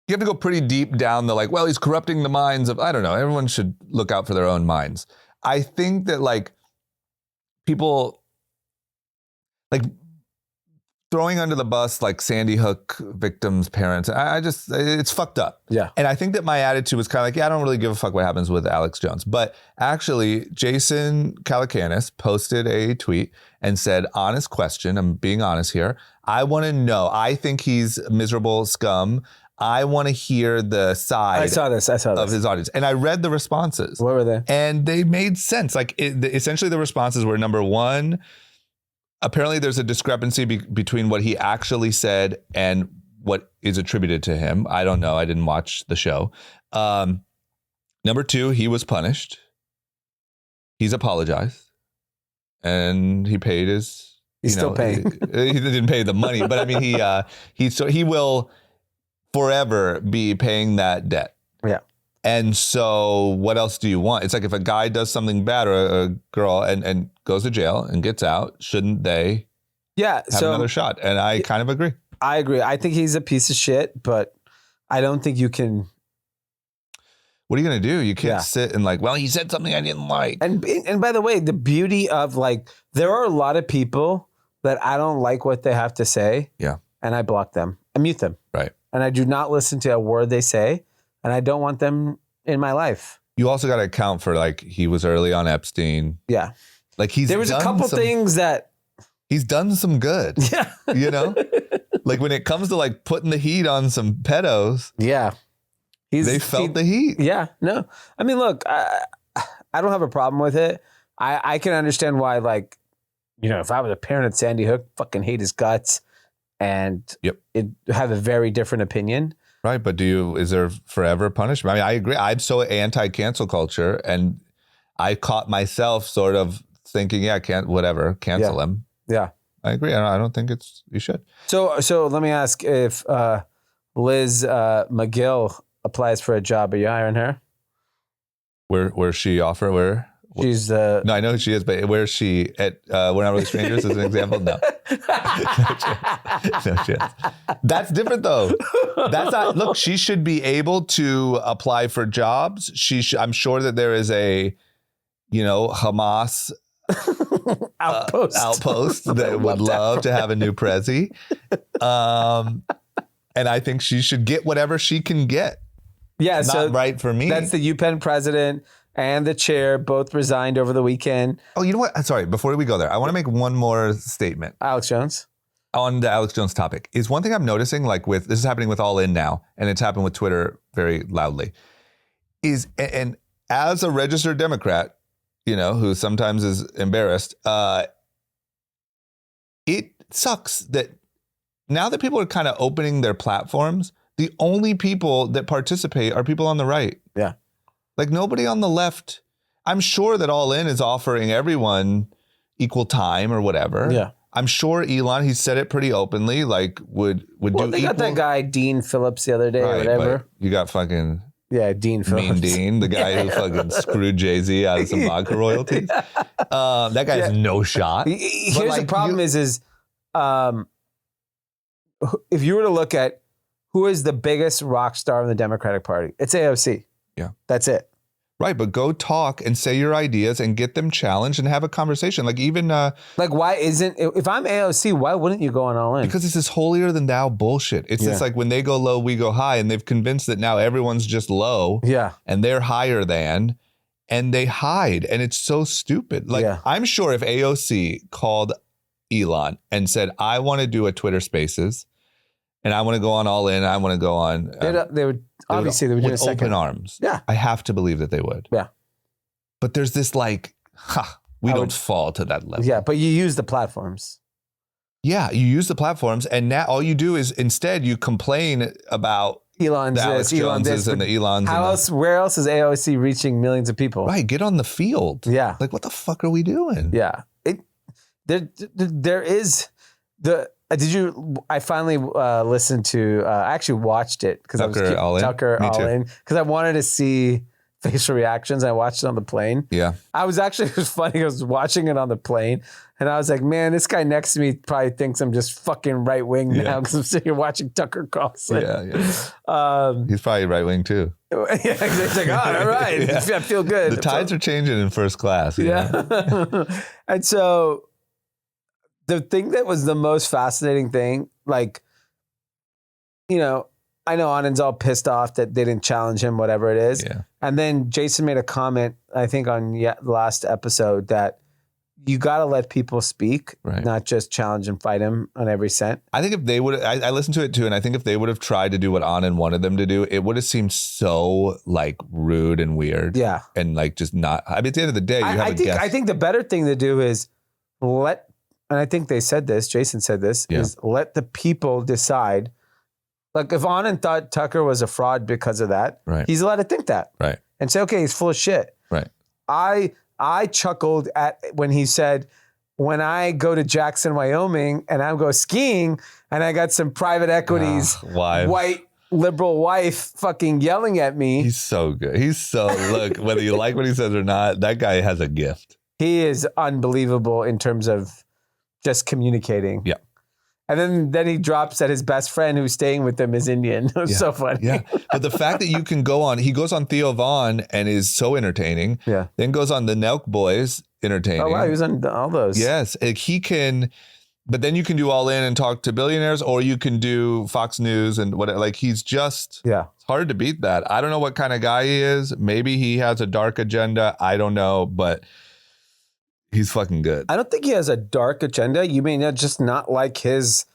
have to go pretty deep down the well, he's corrupting the minds of, I don't know. Everyone should look out for their own minds. I think that people throwing under the bus Sandy Hook victims' parents. It's fucked up. Yeah. And I think that my attitude was kind of I don't really give a fuck what happens with Alex Jones. But actually, Jason Calacanis posted a tweet and said, honest question, I'm being honest here. I want to know, I think he's miserable scum. I want to hear the side I saw this. of his audience. And I read the responses. What were they? And they made sense. Essentially, the responses were, number one, apparently there's a discrepancy between what he actually said and what is attributed to him. I don't know. I didn't watch the show. Number two, he was punished. He's apologized. And he paid his... He's still paying. He didn't pay the money, but I mean, he will forever be paying that debt. Yeah. And so what else do you want? It's like if a guy does something bad or a girl and goes to jail and gets out, shouldn't they have another shot? And I kind of agree. I agree. I think he's a piece of shit, but I don't think you can. What are you going to do? You can't sit and well, he said something I didn't like. And by the way, the beauty of there are a lot of people that I don't like what they have to say. Yeah. And I block them. I mute them. Right. And I do not listen to a word they say. And I don't want them in my life. You also got to account for he was early on Epstein. Yeah. There was a couple things that he's done some good. Yeah. You know? When it comes to putting the heat on some pedos. Yeah. They felt the heat. Yeah. No. I mean, look, I don't have a problem with it. I can understand why, if I was a parent at Sandy Hook, fucking hate his guts and it have a very different opinion. Right. But is there forever punishment? I mean, I agree. I'm so anti-cancel culture, and I caught myself sort of thinking, cancel him. Yeah. I agree. I don't think you should. So let me ask, if Liz Magill applies for a job, are you hiring her? Where's she offer? Where? She's No, I know who she is, but where's she at? We're Not Really Strangers as an example. No. No chance. That's different though. That's not. Look, she should be able to apply for jobs. I'm sure that there is a, Hamas outpost that would love to have a new prezi. And I think she should get whatever she can get. Yeah, Not so right for me. That's the UPenn president and the chair both resigned over the weekend. Oh, you know what? Sorry, before we go there, I want to make one more statement. Alex Jones. On the Alex Jones topic, is one thing I'm noticing, this is happening with All In now, and it's happened with Twitter very loudly, and as a registered Democrat, who sometimes is embarrassed, it sucks that now that people are kind of opening their platforms, the only people that participate are people on the right. Yeah. Nobody on the left. I'm sure that All In is offering everyone equal time or whatever. Yeah. I'm sure Elon, he said it pretty openly, would do they got that guy, Dean Phillips, the other day or whatever. You got fucking Dean Phillips. Mean Dean, the guy who fucking screwed Jay-Z out of some vodka royalties. That guy has no shot. Here's the problem is if you were to look at who is the biggest rock star in the Democratic Party, it's AOC. Yeah. That's it. Right, but go talk and say your ideas and get them challenged and have a conversation. Like even Like, why isn't, if I'm AOC, why wouldn't you go on all in? because it's this holier than thou bullshit. It's just like when they go low, we go high, and they've convinced that now everyone's just low. Yeah. And they're higher than, and they hide, and it's so stupid. Like I'm sure if AOC called Elon and said, "I want to do a Twitter Spaces, and I want to go on all in, I want to go on," they would obviously they would do a second. open arms. Yeah. I have to believe that they would. Yeah. But there's this like, we don't fall to that level. Yeah, but you use the platforms. Yeah, you use the platforms, and now all you do is instead you complain about Elon's the Alex this, Elon Joneses this, and the Elons. How else? Where else is AOC reaching millions of people? Right, get on the field. Yeah. Like, what the fuck are we doing? Yeah. There is the. Did you? I finally listened to. I actually watched it because I was Tucker Me All too. In because I wanted to see facial reactions. I watched it on the plane. Yeah. I was actually, it was funny. I was watching it on the plane and I was like, man, this guy next to me probably thinks I'm just fucking right wing now because I'm sitting here watching Tucker Carlson. Yeah. He's probably right wing too. Yeah, it's like, oh, all right. I feel good. The tides are changing in first class. Yeah. And so the thing that was the most fascinating thing, like, you know, I know Anand's all pissed off that they didn't challenge him, whatever it is. Yeah. And then Jason made a comment, I think on the last episode, that you got to let people speak, not just challenge and fight him on every cent. I think if they would, I listened to it too, and I think if they would have tried to do what Anand wanted them to do, it would have seemed so like rude and weird. Yeah. And like just not, I mean, at the end of the day, you have a guest. I think the better thing to do is and I think they said this, Jason said this, is let the people decide. Like if Anand thought Tucker was a fraud because of that, he's allowed to think that. Right. And say, okay, he's full of shit. Right. I chuckled at when he said, when I go to Jackson, Wyoming, and I go skiing, and I got some private equities, white liberal wife fucking yelling at me. He's so good. He's so, look, whether you like what he says or not, that guy has a gift. He is unbelievable in terms of just communicating. Yeah. And then he drops that his best friend who's staying with him is Indian. It was so funny. Yeah. But the fact that you can go on, he goes on Theo Vaughn and is so entertaining. Yeah. Then goes on the Nelk Boys, entertaining. Oh, wow. He was on all those. Yes. Like he can, but then you can do All In and talk to billionaires, or you can do Fox News and what, like he's just, it's hard to beat that. I don't know what kind of guy he is. Maybe he has a dark agenda. I don't know, but he's fucking good. I don't think he has a dark agenda. You may just not like his.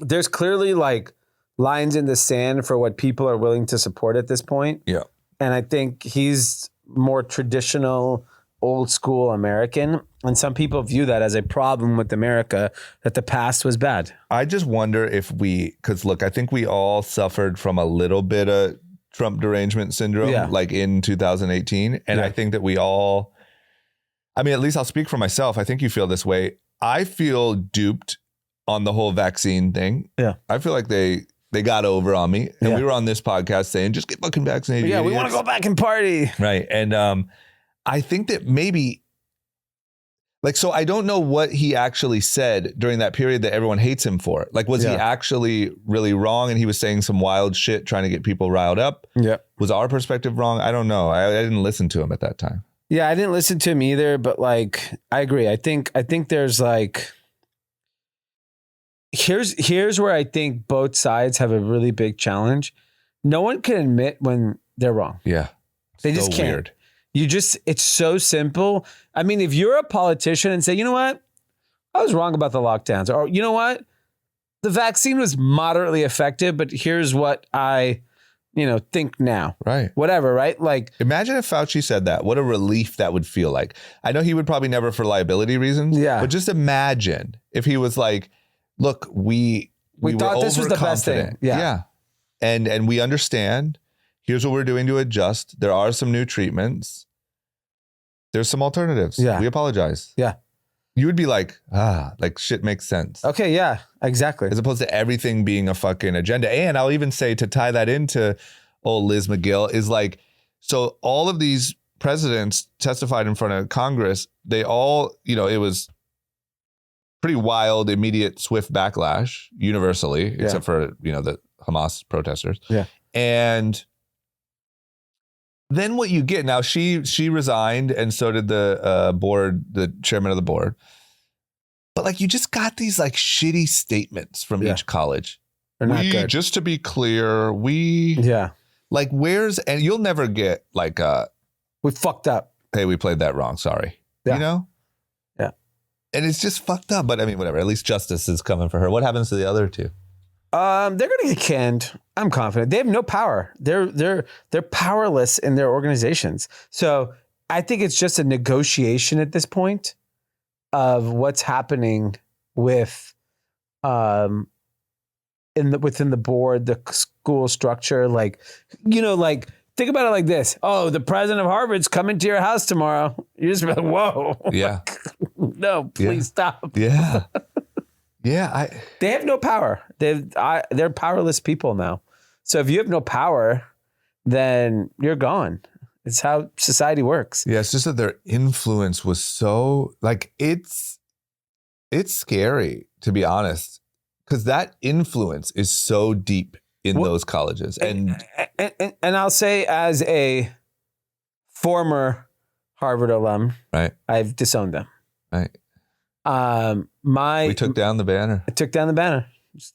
There's clearly like lines in the sand for what people are willing to support at this point. Yeah. And I think he's more traditional, old school American. And some people view that as a problem with America, that the past was bad. I just wonder if because look, I think we all suffered from a little bit of Trump derangement syndrome, like in 2018. And I think that we all, I mean, at least I'll speak for myself. I think you feel this way. I feel duped on the whole vaccine thing. Yeah. I feel like they got over on me. And we were on this podcast saying, just get fucking vaccinated. Yeah, we want to go back and party. Right. And I think that maybe, like, so I don't know what he actually said during that period that everyone hates him for. Like, was he actually really wrong and he was saying some wild shit trying to get people riled up? Yeah. Was our perspective wrong? I don't know. I didn't listen to him at that time. Yeah, I didn't listen to him either, but like, I agree. I think there's like, here's where I think both sides have a really big challenge. No one can admit when they're wrong. Yeah. They just can't. Weird. It's so simple. I mean, if you're a politician and say, you know what? I was wrong about the lockdowns. Or, you know what? The vaccine was moderately effective, but here's what I, think now. Right. Whatever, right? Like, imagine if Fauci said that. What a relief that would feel like. I know he would probably never for liability reasons. Yeah. But just imagine if he was like, look, we thought this was the best thing. Yeah. Yeah. And we understand. Here's what we're doing to adjust. There are some new treatments. There's some alternatives. Yeah. We apologize. Yeah. You would be like, like shit makes sense. Okay, yeah, exactly. As opposed to everything being a fucking agenda. And I'll even say, to tie that into old Liz Magill, is like, so all of these presidents testified in front of Congress. They all, it was pretty wild, immediate, swift backlash universally, except for, the Hamas protesters. Yeah. And then what you get now, she resigned, and so did the chairman of the board. But like, you just got these like shitty statements from each college. They're not good. Just to be clear, like, and you'll never get like we fucked up. Hey, we played that wrong. Sorry. Yeah. You know? Yeah. And it's just fucked up. But I mean, whatever. At least justice is coming for her. What happens to the other two? They're going to get canned. I'm confident. They have no power. They're powerless in their organizations. So I think it's just a negotiation at this point of what's happening with within the board, the school structure. Like, like, think about it like this. Oh, the president of Harvard's coming to your house tomorrow. You just be like, whoa. Yeah. No, please stop. Yeah. Yeah. They have no power. They're powerless people now. So if you have no power, then you're gone. It's how society works. Yeah. It's just that their influence was so like, it's scary, to be honest, because that influence is so deep in those colleges. And I'll say, as a former Harvard alum, right, I've disowned them. Right. We took down the banner. I took down the banner.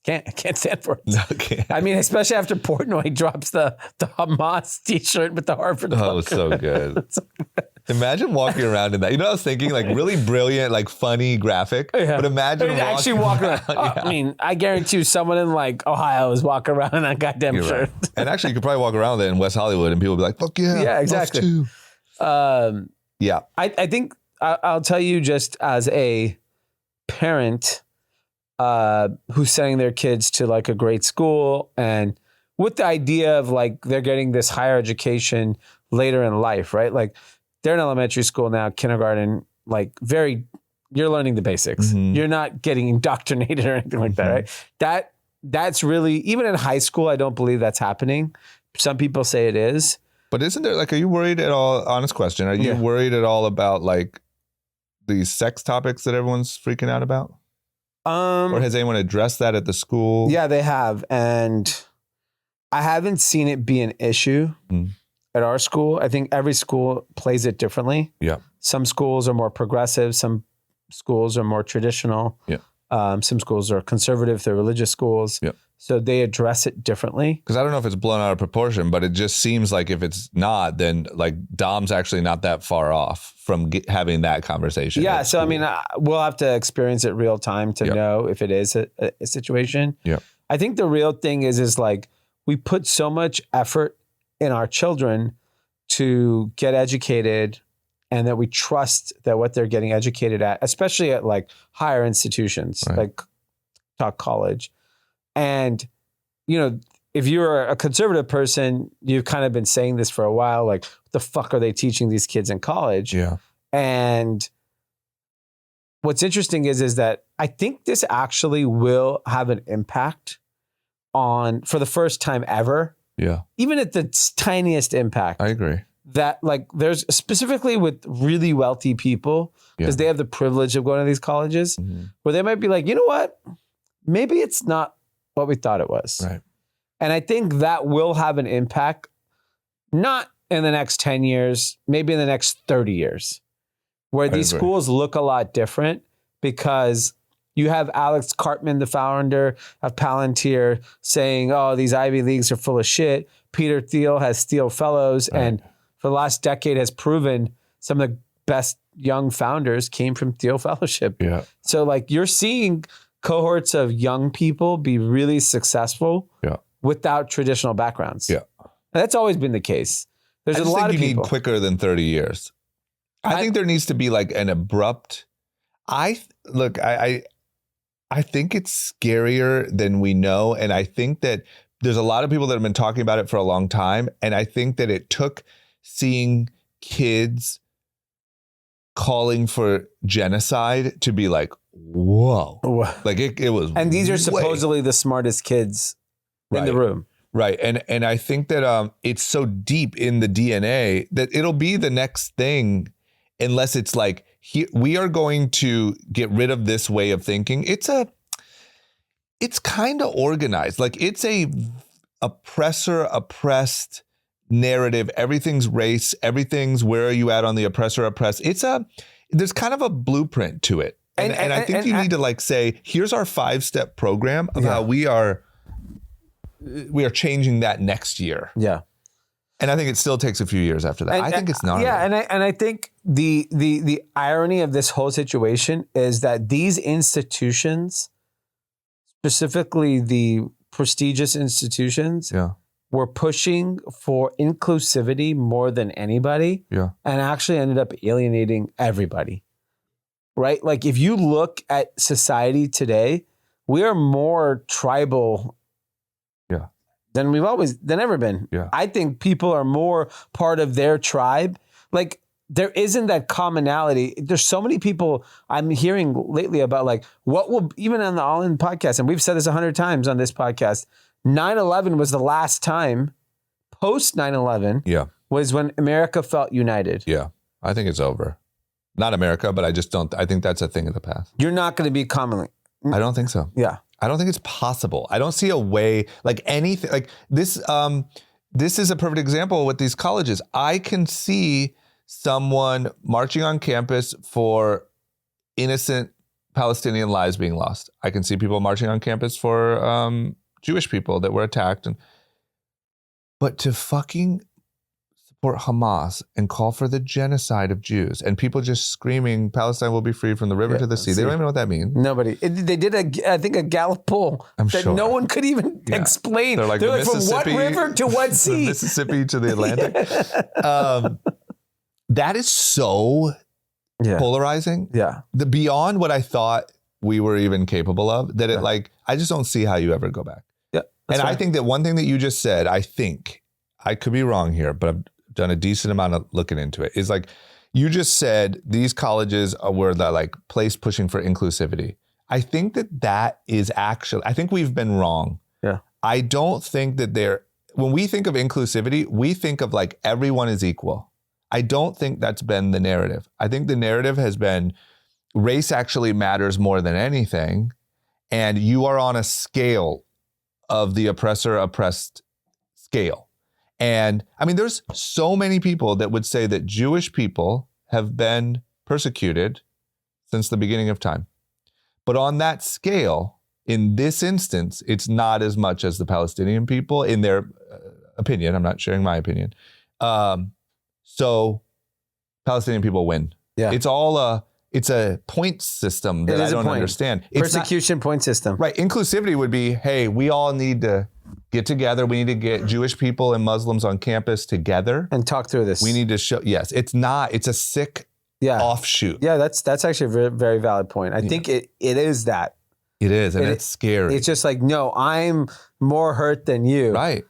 I can't stand for it. No, can't. I mean, especially after Portnoy drops the Hamas t-shirt with the Harvard logo. Oh, it was so good. Imagine walking around in that. You know what I was thinking? Like, really brilliant, like funny graphic. Yeah. But imagine actually walking around. Yeah. I mean, I guarantee you someone in like Ohio is walking around in that goddamn You're shirt. Right. And actually, you could probably walk around with it in West Hollywood and people would be like, fuck yeah. Yeah, exactly. Yeah. I think I'll tell you, just as a parent who's sending their kids to like a great school, and with the idea of like they're getting this higher education later in life, right? Like, they're in elementary school now, kindergarten, like you're learning the basics. Mm-hmm. You're not getting indoctrinated or anything like that, right? That's really, even in high school, I don't believe that's happening. Some people say it is. But isn't there, like, are you worried at all, honest question, are you worried at all about like these sex topics that everyone's freaking out about? Or has anyone addressed that at the school? Yeah, they have. And I haven't seen it be an issue. At our school. I think every school plays it differently. Yeah. Some schools are more progressive. Some schools are more traditional. Yeah. Some schools are conservative. They're religious schools. Yeah. So they address it differently. Because I don't know if it's blown out of proportion, but it just seems like if it's not, then like Dom's actually not that far off from having that conversation. Yeah. So, I mean, we'll have to experience it real time to know if it is a situation. Yeah. I think the real thing is like, we put so much effort in our children to get educated, and that we trust that what they're getting educated at, especially at like higher institutions, like talk college. And, if you're a conservative person, you've kind of been saying this for a while, like, what the fuck are they teaching these kids in college? Yeah. And what's interesting is that I think this actually will have an impact on, for the first time ever, even at the tiniest impact. I agree. That like there's specifically with really wealthy people, because they have the privilege of going to these colleges, where they might be like, you know what? Maybe it's not what we thought it was. Right. And I think that will have an impact, not in the next 10 years, maybe in the next 30 years, where these schools look a lot different, because you have Alex Cartman, the founder of Palantir, saying, oh, these Ivy Leagues are full of shit. Peter Thiel has Thiel Fellows. And for the last decade has proven some of the best young founders came from Thiel Fellowship. Yeah. So like, you're seeing cohorts of young people be really successful without traditional backgrounds. Yeah. And that's always been the case. There's a lot of people. You need quicker than 30 years. I think there needs to be like an abrupt, I think it's scarier than we know. And I think that there's a lot of people that have been talking about it for a long time. And I think that it took seeing kids calling for genocide to be like, whoa. Like it was. And these are supposedly the smartest kids in the room. Right. And I think that it's so deep in the DNA that it'll be the next thing, unless it's like, we are going to get rid of this way of thinking. It's kind of organized. Like it's a oppressor-oppressed narrative. Everything's race. Everything's where are you at on the oppressor oppressed. There's kind of a blueprint to it. And I think you need to like say, here's our 5-step program of how we are changing that next year. Yeah. And I think it still takes a few years after that. I think it's not. Yeah, and I think the irony of this whole situation is that these institutions, specifically the prestigious institutions, were pushing for inclusivity more than anybody, and actually ended up alienating everybody. Right? Like if you look at society today, we are more tribal than than ever been. Yeah. I think people are more part of their tribe. Like there isn't that commonality. There's so many people I'm hearing lately about like what will, even on the All In podcast, and we've said this 100 times on this podcast, 9/11 was the last time, post 9/11 was when America felt united. Yeah. I think it's over. Not America, but I think that's a thing of the past. You're not going to be commonly. I don't think so. Yeah. I don't think it's possible. I don't see a way, like anything, like this. This is a perfect example with these colleges. I can see someone marching on campus for innocent Palestinian lives being lost. I can see people marching on campus for Jewish people that were attacked. But to fucking support Hamas and call for the genocide of Jews and people just screaming Palestine will be free from the river to the sea. They don't even know what that means. Nobody. They did I think a Gallup poll that no one could even explain. They're like from what river to what sea? The Mississippi to the Atlantic. That is so polarizing. Yeah. Beyond what I thought we were even capable of, that it I just don't see how you ever go back. Yeah. And I think that one thing that you just said, I think, I could be wrong here, but I've done a decent amount of looking into it, is like, you just said these colleges were the like place pushing for inclusivity. I think that is actually, I think we've been wrong. Yeah. I don't think that when we think of inclusivity, we think of like everyone is equal. I don't think that's been the narrative. I think the narrative has been race actually matters more than anything. And you are on a scale of the oppressor-oppressed scale. And I mean, there's so many people that would say that Jewish people have been persecuted since the beginning of time. But on that scale, in this instance, it's not as much as the Palestinian people, in their opinion. I'm not sharing my opinion. So Palestinian people win. Yeah. It's a point system that I don't understand. Persecution point system. Right. Inclusivity would be, hey, we all need to get together. We need to get Jewish people and Muslims on campus together and talk through this. We need to show. Yes, it's a sick offshoot. Yeah, that's actually a very, very valid point. I think it is that. It is, and it's scary. It's just like, no, I'm more hurt than you. Right.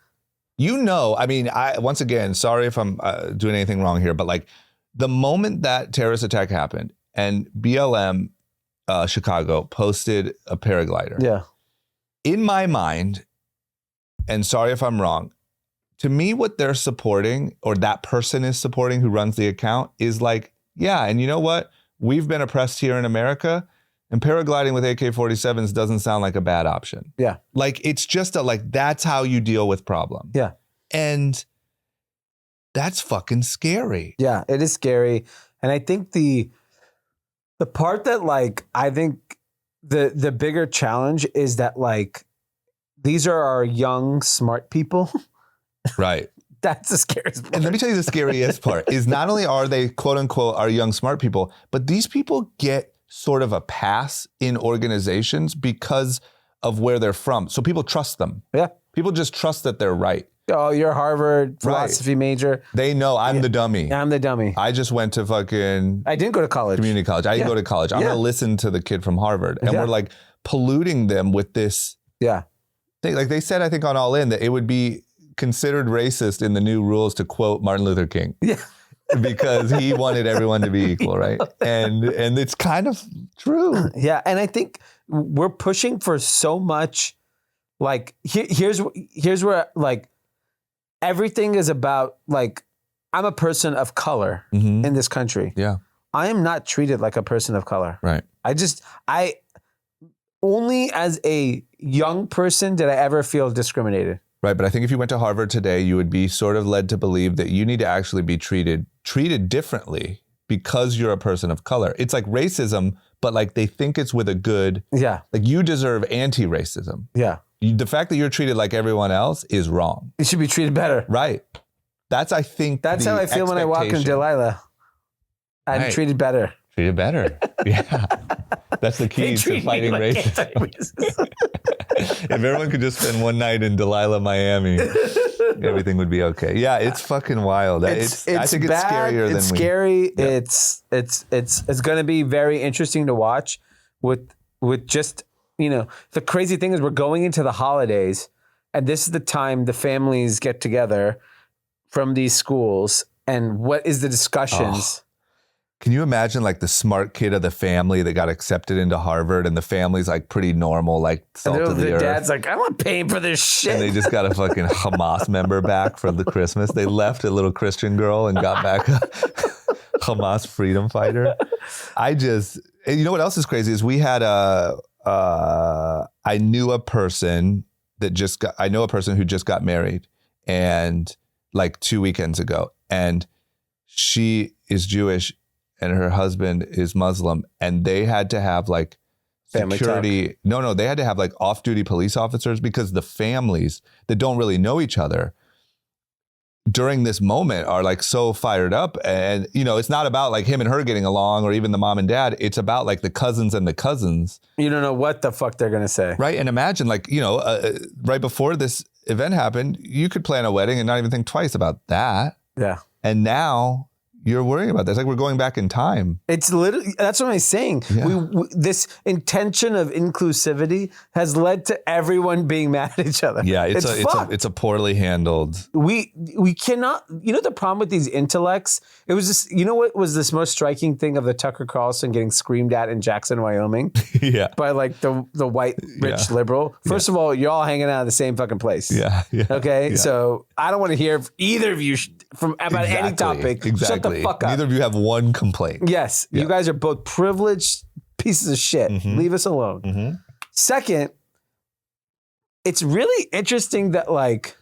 I mean, once again, sorry if I'm doing anything wrong here, but like the moment that terrorist attack happened and BLM Chicago posted a paraglider. Yeah. In my mind, and sorry if I'm wrong, to me, what they're supporting, or that person is supporting who runs the account, is like, yeah, and you know what? We've been oppressed here in America, and paragliding with AK-47s doesn't sound like a bad option. Yeah. Like, it's just that's how you deal with problems. Yeah. And that's fucking scary. Yeah, it is scary. And I think the part that I think the bigger challenge is that these are our young, smart people. Right. That's the scariest part. And let me tell you the scariest part is not only are they quote unquote our young, smart people, but these people get sort of a pass in organizations because of where they're from. So people trust them. Yeah. People just trust that they're right. Oh, you're a Harvard philosophy major. They know I'm the dummy. Yeah, I'm the dummy. I just went to I didn't go to college. Community college. I didn't go to college. I'm going to listen to the kid from Harvard. And we're polluting them with this. Yeah. They said, I think on All In, that it would be considered racist in the new rules to quote Martin Luther King. Yeah. Because he wanted everyone to be equal, right? And it's kind of true. Yeah. And I think we're pushing for so much. Here's where everything is about, I'm a person of color in this country. Yeah. I am not treated like a person of color. Right. Only as a young person did I ever feel discriminated. Right. But I think if you went to Harvard today, you would be sort of led to believe that you need to actually be treated differently because you're a person of color. It's like racism, but like they think it's with a good, like you deserve anti-racism. Yeah. The fact that you're treated like everyone else is wrong. You should be treated better. Right. That's how I feel when I walk in Delilah. I'm treated better. Treated better. Yeah. That's the key to fighting racism. If everyone could just spend one night in Delilah, Miami, everything would be okay. Yeah, it's fucking wild. I think it's bad. scarier It's than scary. Yeah. It's going to be very interesting to watch with just, the crazy thing is we're going into the holidays and this is the time the families get together from these schools and what is the discussions? Can you imagine like the smart kid of the family that got accepted into Harvard and the family's like pretty normal, like salt of the earth. Dad's like, I'm not paying for this shit. And they just got a fucking Hamas member back for the Christmas. They left a little Christian girl and got back a Hamas freedom fighter. And you know what else is crazy is we had I know a person who just got married and like 2 weekends ago, and she is Jewish and her husband is Muslim, and they had to have like family security. talk. No, they had to have like off-duty police officers because the families that don't really know each other during this moment are like so fired up. And, it's not about like him and her getting along or even the mom and dad. It's about like the cousins and the cousins. You don't know what the fuck they're going to say. Right. And imagine like, right before this event happened, you could plan a wedding and not even think twice about that. Yeah. And now you're worrying about that. It's like we're going back in time. It's literally, that's what I'm saying. Yeah. This intention of inclusivity has led to everyone being mad at each other. Yeah, it's a poorly handled. We cannot, the problem with these intellects, it was just, what was this most striking thing of the Tucker Carlson getting screamed at in Jackson, Wyoming? Yeah. By like the white rich liberal. First of all, you're all hanging out in the same fucking place. Yeah. Okay. Yeah. So I don't want to hear either of you about any topic. Exactly. Shut the fuck up. Neither of you have one complaint. Yes. Yeah. You guys are both privileged pieces of shit. Mm-hmm. Leave us alone. Mm-hmm. Second, it's really interesting that like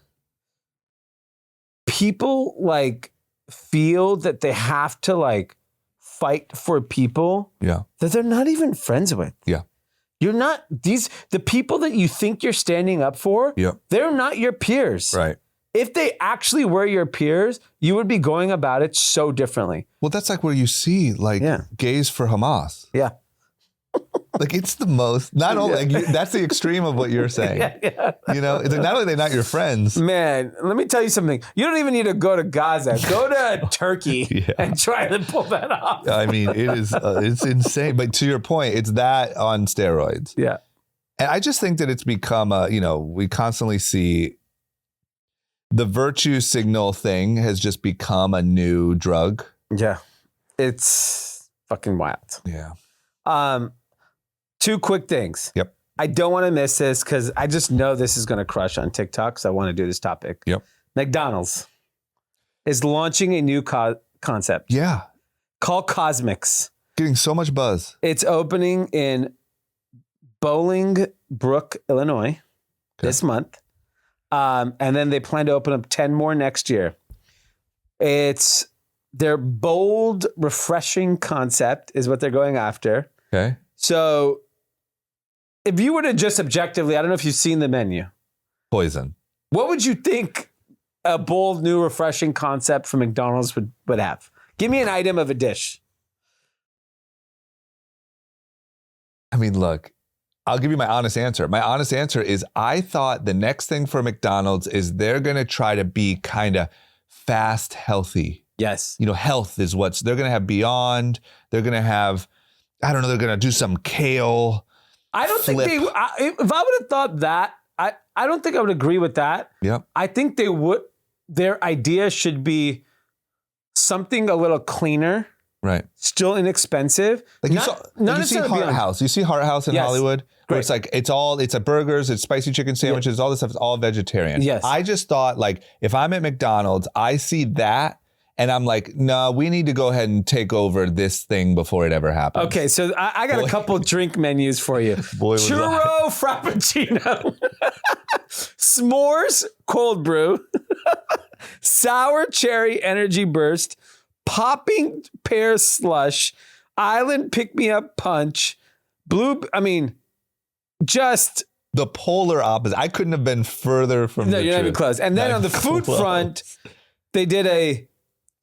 people like feel that they have to like fight for people that they're not even friends with. Yeah. You're not the people that you think you're standing up for, they're not your peers. Right. If they actually were your peers, you would be going about it so differently. Well, that's like where you see like gays for Hamas. Yeah. Like it's the most, not only, that's the extreme of what you're saying. It's like not only are they not your friends. Man, let me tell you something. You don't even need to go to Gaza. Go to Turkey and try to pull that off. I mean, it is, it's insane. But to your point, it's that on steroids. Yeah. And I just think that it's become we constantly see the virtue signal thing has just become a new drug. Yeah. It's fucking wild. Yeah. Two quick things. Yep. I don't want to miss this because I just know this is going to crush on TikTok, so I want to do this topic. Yep. McDonald's is launching a new concept. Yeah. Called Cosmics. Getting so much buzz. It's opening in Bolingbrook, Illinois this month. And then they plan to open up 10 more next year. It's their bold, refreshing concept is what they're going after. Okay. So if you were to just objectively, I don't know if you've seen the menu. Poison. What would you think a bold, new, refreshing concept from McDonald's would have? Give me an item of a dish. I mean, look, I'll give you my honest answer. My honest answer is I thought the next thing for McDonald's is they're going to try to be kind of fast, healthy. Yes. Health is they're going to have Beyond. They're going to have, I don't know, they're going to do some kale. I don't think if I would have thought that, I don't think I would agree with that. Yep. I think their idea should be something a little cleaner. Right. Still inexpensive. Like you see Heart House. You see Heart House in Hollywood? Where it's like, it's a burgers, it's spicy chicken sandwiches, all this stuff is all vegetarian. Yes. I just thought like, if I'm at McDonald's, I see that And I'm like, no, we need to go ahead and take over this thing before it ever happens. Okay, so I got a couple drink menus for you. Churro Frappuccino. S'mores Cold Brew. Sour Cherry Energy Burst. Popping Pear Slush. Island Pick Me Up Punch. Just the polar opposite. I couldn't have been further from the you're not even truth. close. And then on the food front, they did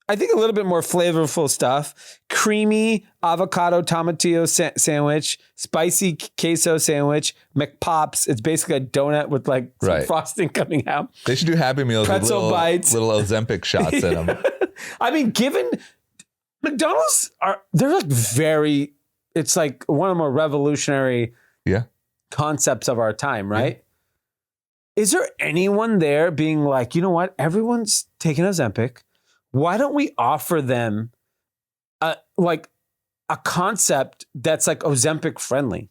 I think a little bit more flavorful stuff. Creamy avocado tomatillo sandwich, spicy queso sandwich, McPops. It's basically a donut with like some frosting coming out. They should do Happy Meals Pretzel with bites. little Ozempic shots in them. I mean, given McDonald's they're like it's like one of the more revolutionary concepts of our time, right? Yeah. Is there anyone there being like, you know what? Everyone's taking Ozempic. Why don't we offer them a concept that's like Ozempic friendly?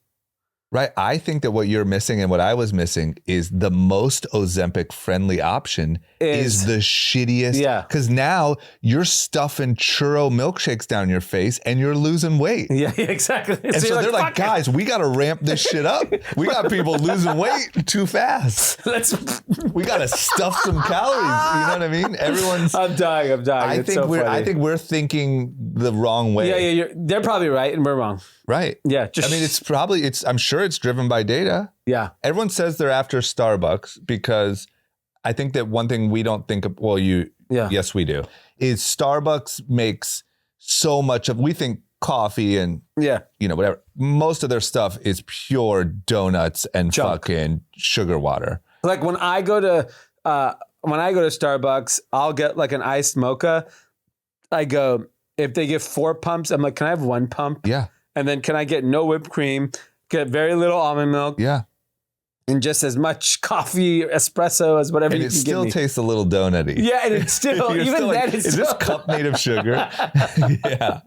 Right. I think that what you're missing and what I was missing is the most Ozempic friendly option is the shittiest. Yeah. Because now you're stuffing churro milkshakes down your face and you're losing weight. Yeah, exactly. And so they're like, guys, we got to ramp this shit up. We got people losing weight too fast. We got to stuff some calories. You know what I mean? Everyone's. I'm dying. I think we're thinking the wrong way. Yeah. They're probably right and we're wrong. Right. Yeah. I'm sure it's driven by data. Yeah. Everyone says they're after Starbucks because I think that one thing we don't think of, yes, we do, is Starbucks makes so much of, we think coffee and, whatever. Most of their stuff is pure donuts and fucking sugar water. Like when I go to Starbucks, I'll get like an iced mocha. I go, if they give 4 pumps, I'm like, can I have 1 pump? Yeah. And then can I get no whipped cream, get very little almond milk? Yeah. And just as much coffee, espresso as whatever you can give me. And it still tastes a little donutty. Yeah, and it's still, is this cup made of sugar? Yeah.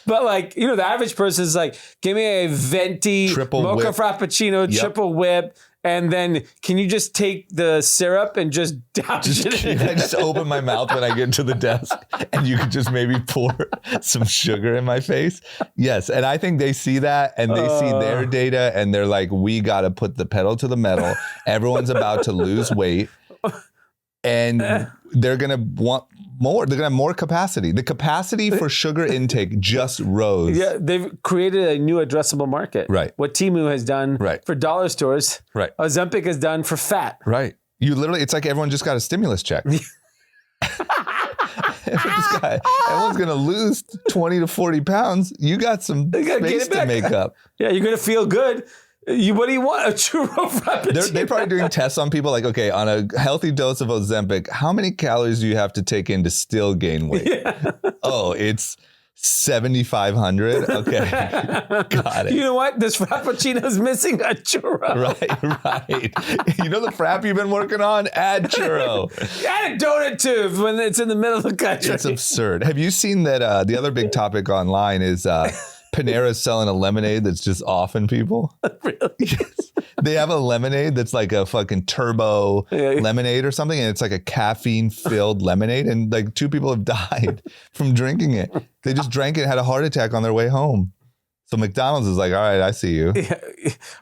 But like, the average person is like, give me a venti triple mocha whip. frappuccino, triple whip. And then can you just take the syrup and just douse it in? I just open my mouth when I get to the desk and you could just maybe pour some sugar in my face? Yes. And I think they see that and they see their data and they're like, we got to put the pedal to the metal. Everyone's about to lose weight and they're going to want more. They're going to have more capacity. The capacity for sugar intake just rose. Yeah, they've created a new addressable market. Right. What Temu has done for dollar stores, Ozempic has done for fat. Right. It's like everyone just got a stimulus check. Everyone's going to lose 20 to 40 pounds. You got some space to make up. Yeah, you're going to feel good. What do you want? A churro frappuccino? They're probably doing tests on people like, okay, on a healthy dose of Ozempic, how many calories do you have to take in to still gain weight? Yeah. Oh, it's 7,500. Okay. Got it. You know what? This frappuccino's missing a churro. Right. You know the frap you've been working on? Add churro. Add a donut too when it's in the middle of the country. It's absurd. Have you seen that the other big topic online is Panera's selling a lemonade that's just offing people? Really? Yes. They have a lemonade that's like a fucking turbo lemonade or something. And it's like a caffeine filled lemonade. And like 2 people have died from drinking it. They just drank it and had a heart attack on their way home. So McDonald's is like, all right, I see you. Yeah.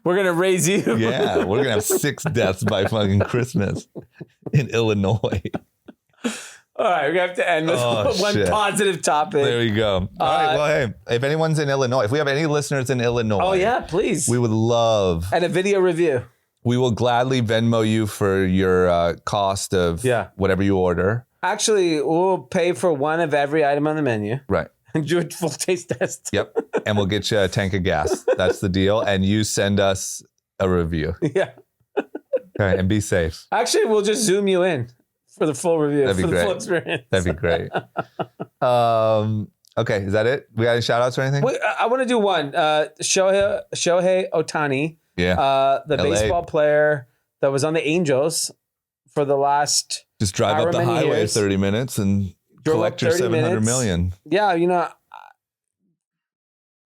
We're going to raise you. Yeah. We're going to have 6 deaths by fucking Christmas in Illinois. All right, we're going to have to end with one positive topic. There we go. All right, well, hey, if anyone's in Illinois, if we have any listeners in Illinois. Oh, yeah, please. We would love. And a video review. We will gladly Venmo you for your cost of whatever you order. Actually, we'll pay for one of every item on the menu. Right. And do a full taste test. Yep. And we'll get you a tank of gas. That's the deal. And you send us a review. Yeah. Okay, and be safe. Actually, we'll just Zoom you in. For the full review, That'd be great. The full experience. That'd be great. Okay, is that it? We got any shout outs or anything? Wait, I want to do one. Shohei Ohtani, the LA. baseball player that was on the Angels for the last just drive up the highway years. 30 minutes and collect your 700 million. Yeah,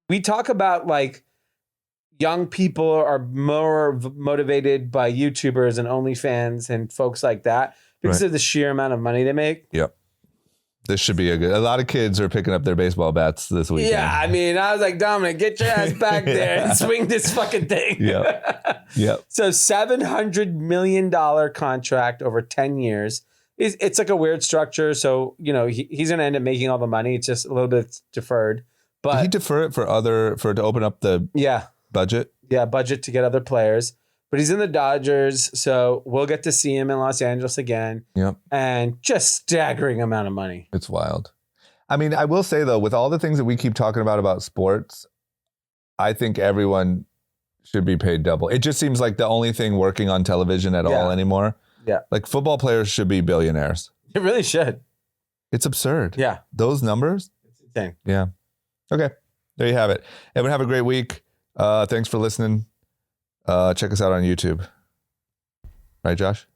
we talk about like young people are more motivated by YouTubers and OnlyFans and folks like that. Because of the sheer amount of money they make. Yep. This should be a lot of kids are picking up their baseball bats this weekend. Yeah, I mean, I was like, Dominic, get your ass back there and swing this fucking thing. Yep. So $700 million contract over 10 years. It's like a weird structure. So, he's going to end up making all the money. It's just a little bit deferred. But Did he defer it to open up the budget? Yeah, budget to get other players. But he's in the Dodgers, so we'll get to see him in Los Angeles again. Yep. And just staggering amount of money. It's wild. I mean, I will say, though, with all the things that we keep talking about sports, I think everyone should be paid double. It just seems like the only thing working on television at all anymore. Yeah. Like football players should be billionaires. It really should. It's absurd. Yeah. Those numbers. It's insane. Yeah. Okay. There you have it. Everyone have a great week. Thanks for listening. Check us out on YouTube. Right, Josh?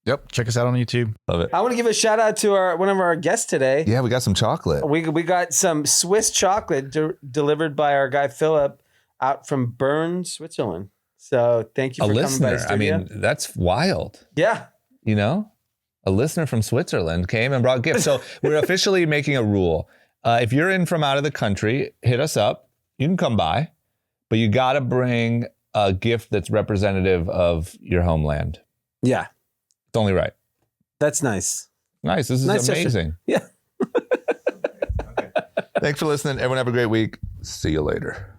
Yep. Check us out on YouTube. Love it. I want to give a shout out to one of our guests today. Yeah, we got some chocolate. We got some Swiss chocolate delivered by our guy Philip out from Bern, Switzerland. So thank you for coming by the studio. I mean, that's wild. Yeah. A listener from Switzerland came and brought gifts. So we're officially making a rule. If you're in from out of the country, hit us up. You can come by, but you got to bring a gift that's representative of your homeland. Yeah. It's only right. That's nice. Nice. This is nice amazing. Yeah. Okay. Thanks for listening. Everyone have a great week. See you later.